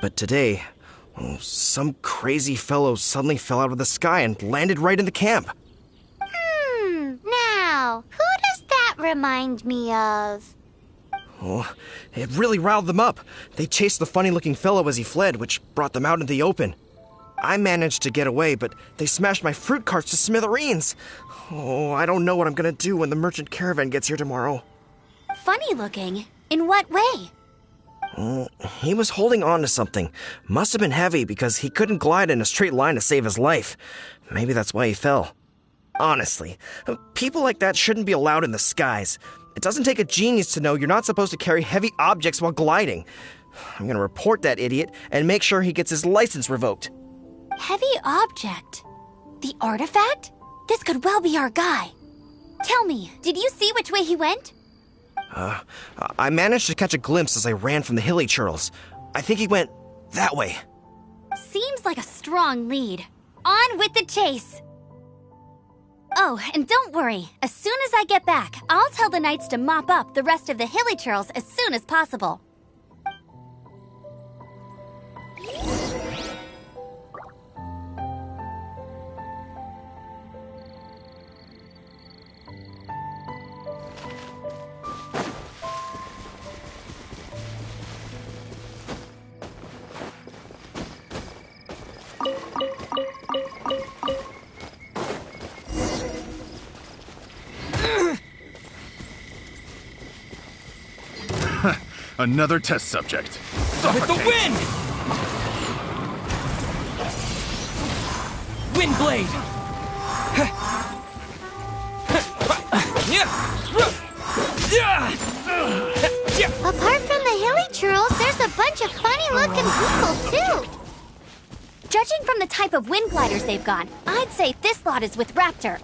But today, some crazy fellow suddenly fell out of the sky and landed right in the camp. Now, who does that remind me of? Oh, it really riled them up. They chased the funny-looking fellow as he fled, which brought them out into the open. I managed to get away, but they smashed my fruit carts to smithereens. Oh, I don't know what I'm gonna do when the merchant caravan gets here tomorrow. Funny looking? In what way? He was holding on to something. Must have been heavy because he couldn't glide in a straight line to save his life. Maybe that's why he fell. Honestly, people like that shouldn't be allowed in the skies. It doesn't take a genius to know you're not supposed to carry heavy objects while gliding. I'm gonna report that idiot and make sure he gets his license revoked. Heavy object? The artifact? This could well be our guy. Tell me, did you see which way he went? I managed to catch a glimpse as I ran from the hilly churls. I think he went that way. Seems like a strong lead. On with the chase! Oh, and don't worry. As soon as I get back, I'll tell the knights to mop up the rest of the hilly churls as soon as possible. Another test subject. With the wind! Wind blade! Apart from the hilly churls, there's a bunch of funny-looking people, too. Judging from the type of wind gliders they've got, I'd say this lot is with Raptor.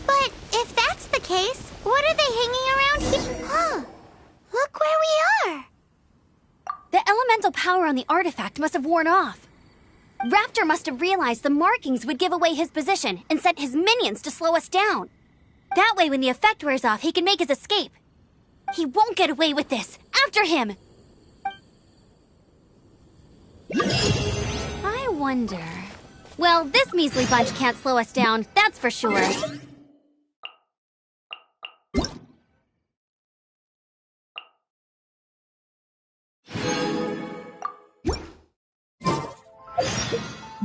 But if that's the case, what are they hanging around here? Huh. Look where we are. The elemental power on the artifact must have worn off. Raptor must have realized the markings would give away his position and sent his minions to slow us down. That way, when the effect wears off, he can make his escape. He won't get away with this. After him! I wonder... Well, this measly bunch can't slow us down, that's for sure.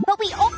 But we all...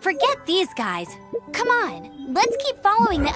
Forget these guys. Come on, let's keep following the...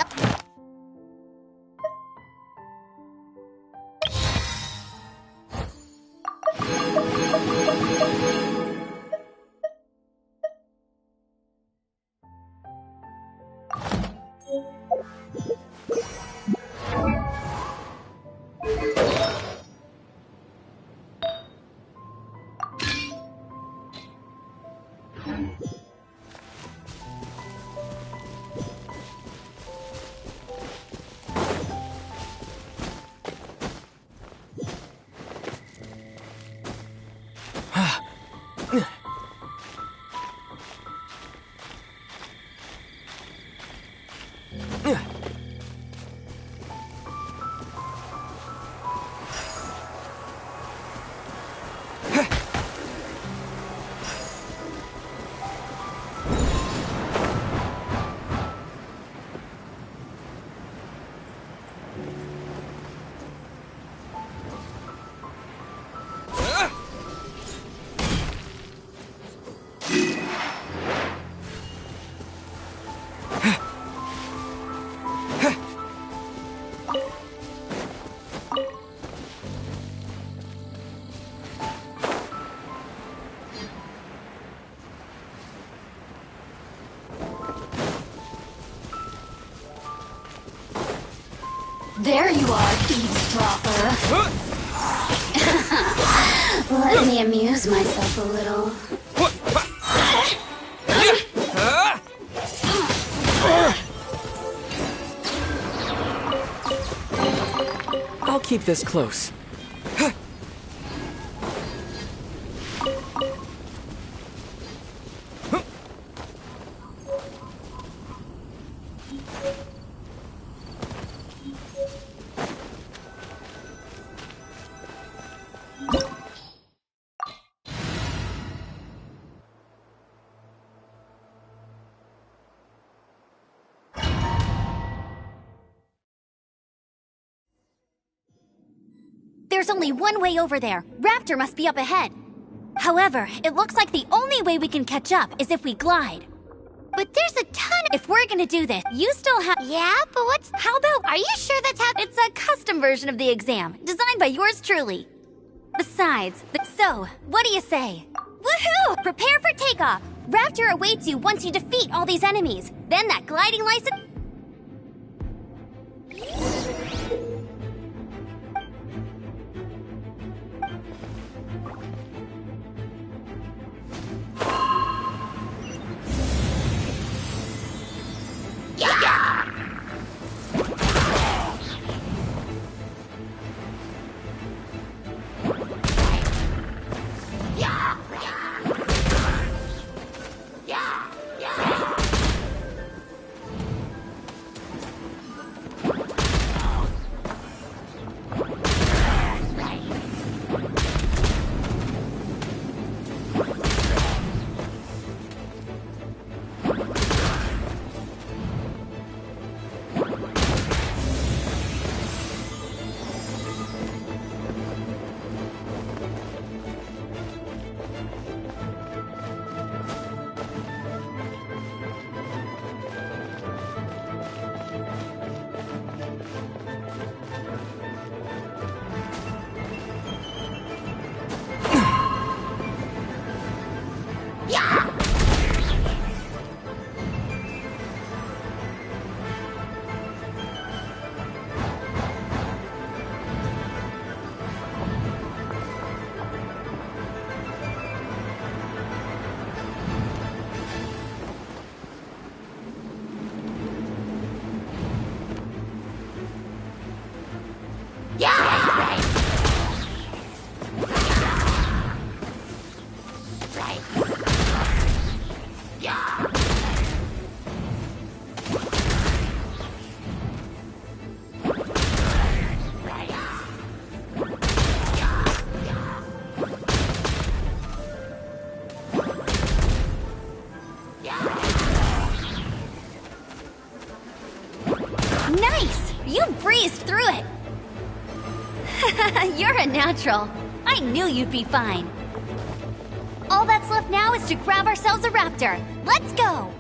There you are, eavesdropper. Let me amuse myself a little. I'll keep this close. There's only one way over there. Raptor must be up ahead. However, it looks like the only way we can catch up is if we glide. But there's a ton of... If we're gonna do this, you still have... Yeah, but what's... How about... Are you sure that's how... It's a custom version of the exam, designed by yours truly. Besides, so, what do you say? Woohoo! Prepare for takeoff! Raptor awaits you once you defeat all these enemies. Then that gliding license... Nice! You breezed through it! You're a natural. I knew you'd be fine. All that's left now is to grab ourselves a raptor. Let's go!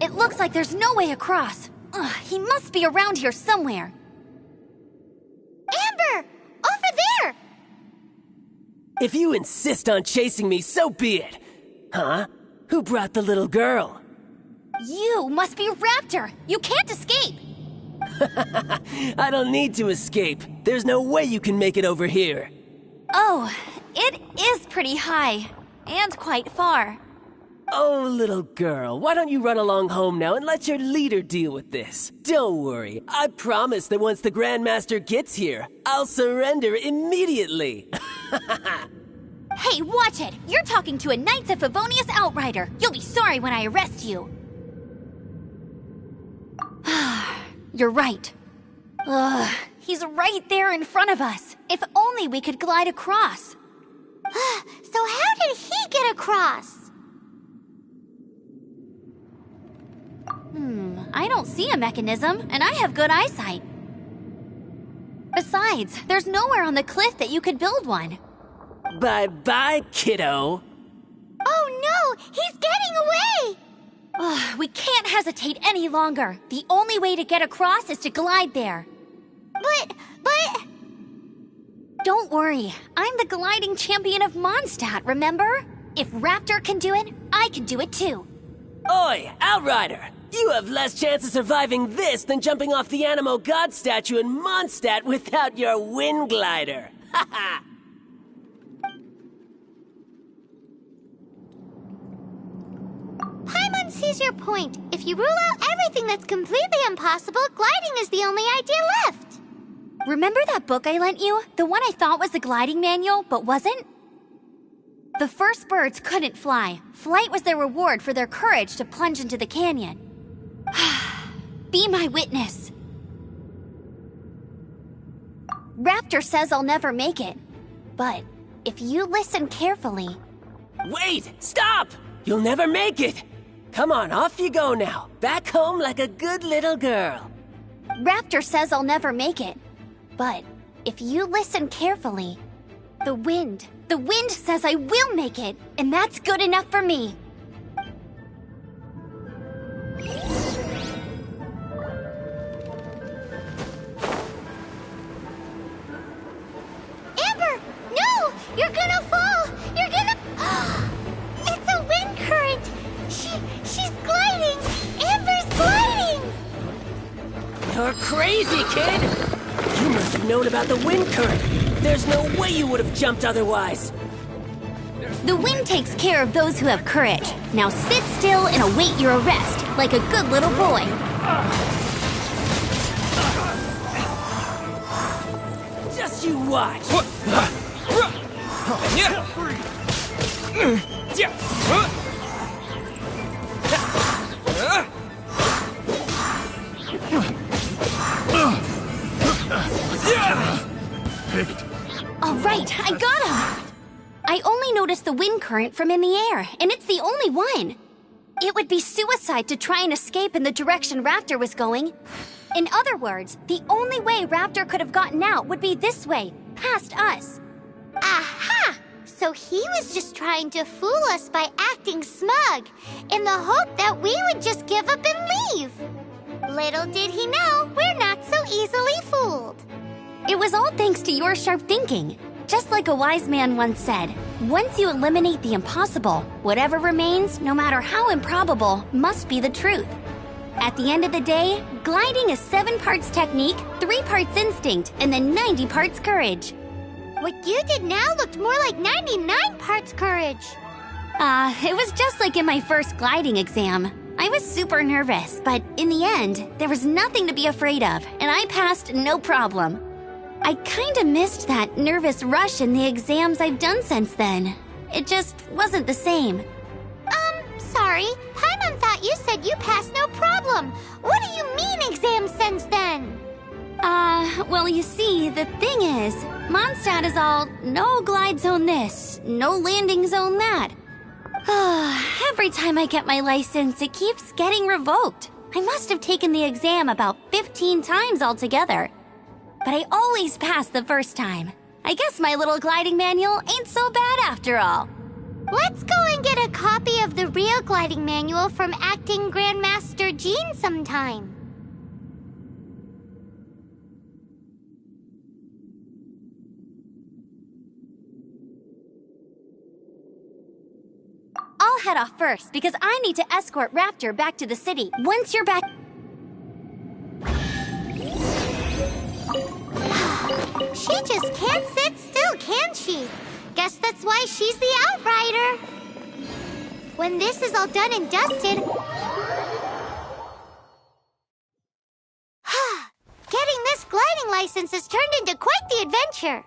It looks like there's no way across. He must be around here somewhere. Amber! Over there! If you insist on chasing me, so be it. Huh? Who brought the little girl? You must be Raptor! You can't escape! I don't need to escape. There's no way you can make it over here. Oh, it is pretty high. And quite far. Oh, little girl, why don't you run along home now and let your leader deal with this? Don't worry, I promise that once the Grandmaster gets here, I'll surrender immediately. Hey, watch it! You're talking to a Knights of Favonius outrider. You'll be sorry when I arrest you. You're right. Ugh, he's right there in front of us. If only we could glide across. So how did he get across? I don't see a mechanism, and I have good eyesight. Besides, there's nowhere on the cliff that you could build one. Bye-bye, kiddo. Oh no! He's getting away! Ugh, we can't hesitate any longer. The only way to get across is to glide there. But... Don't worry, I'm the gliding champion of Mondstadt, remember? If Raptor can do it, I can do it too. Oi, Outrider! You have less chance of surviving this than jumping off the Animo God statue in Mondstadt without your wind glider. Haha! Paimon sees your point. If you rule out everything that's completely impossible, gliding is the only idea left. Remember that book I lent you? The one I thought was the gliding manual, but wasn't? The first birds couldn't fly. Flight was their reward for their courage to plunge into the canyon. Be my witness. Raptor says I'll never make it. But if you listen carefully... Wait! Stop! You'll never make it! Come on, off you go now. Back home like a good little girl. Raptor says I'll never make it. But if you listen carefully, the wind says I will make it, and that's good enough for me. Amber! No! You're gonna fall! You're gonna... It's a wind current! She's gliding! Amber's gliding! You're crazy, kid! You must have known about the wind current. There's no way you would have jumped otherwise. The wind takes care of those who have courage. Now sit still and await your arrest, like a good little boy. Just you watch. All right, I got him! I only noticed the wind current from in the air, and it's the only one. It would be suicide to try and escape in the direction Raptor was going. In other words, the only way Raptor could have gotten out would be this way, past us. Aha! So he was just trying to fool us by acting smug, in the hope that we would just give up and leave. Little did he know, we're not so easily fooled. It was all thanks to your sharp thinking. Just like a wise man once said, once you eliminate the impossible, whatever remains, no matter how improbable, must be the truth. At the end of the day, gliding is 7 parts technique, 3 parts instinct, and then 90 parts courage. What you did now looked more like 99 parts courage. It was just like in my first gliding exam. I was super nervous, but in the end, there was nothing to be afraid of, and I passed no problem. I kinda missed that nervous rush in the exams I've done since then. It just wasn't the same. Sorry. Paimon thought you said you passed no problem. What do you mean exams since then? Well, you see, the thing is, Mondstadt is all, no glide zone this, no landing zone that. Every time I get my license, it keeps getting revoked. I must have taken the exam about 15 times altogether. But I always pass the first time. I guess my little gliding manual ain't so bad after all. Let's go and get a copy of the real gliding manual from acting Grandmaster Jean sometime. head off first because I need to escort Raptor back to the city. Once you're back... She just can't sit still, can she? Guess that's why she's the Outrider. When this is all done and dusted... Getting this gliding license has turned into quite the adventure.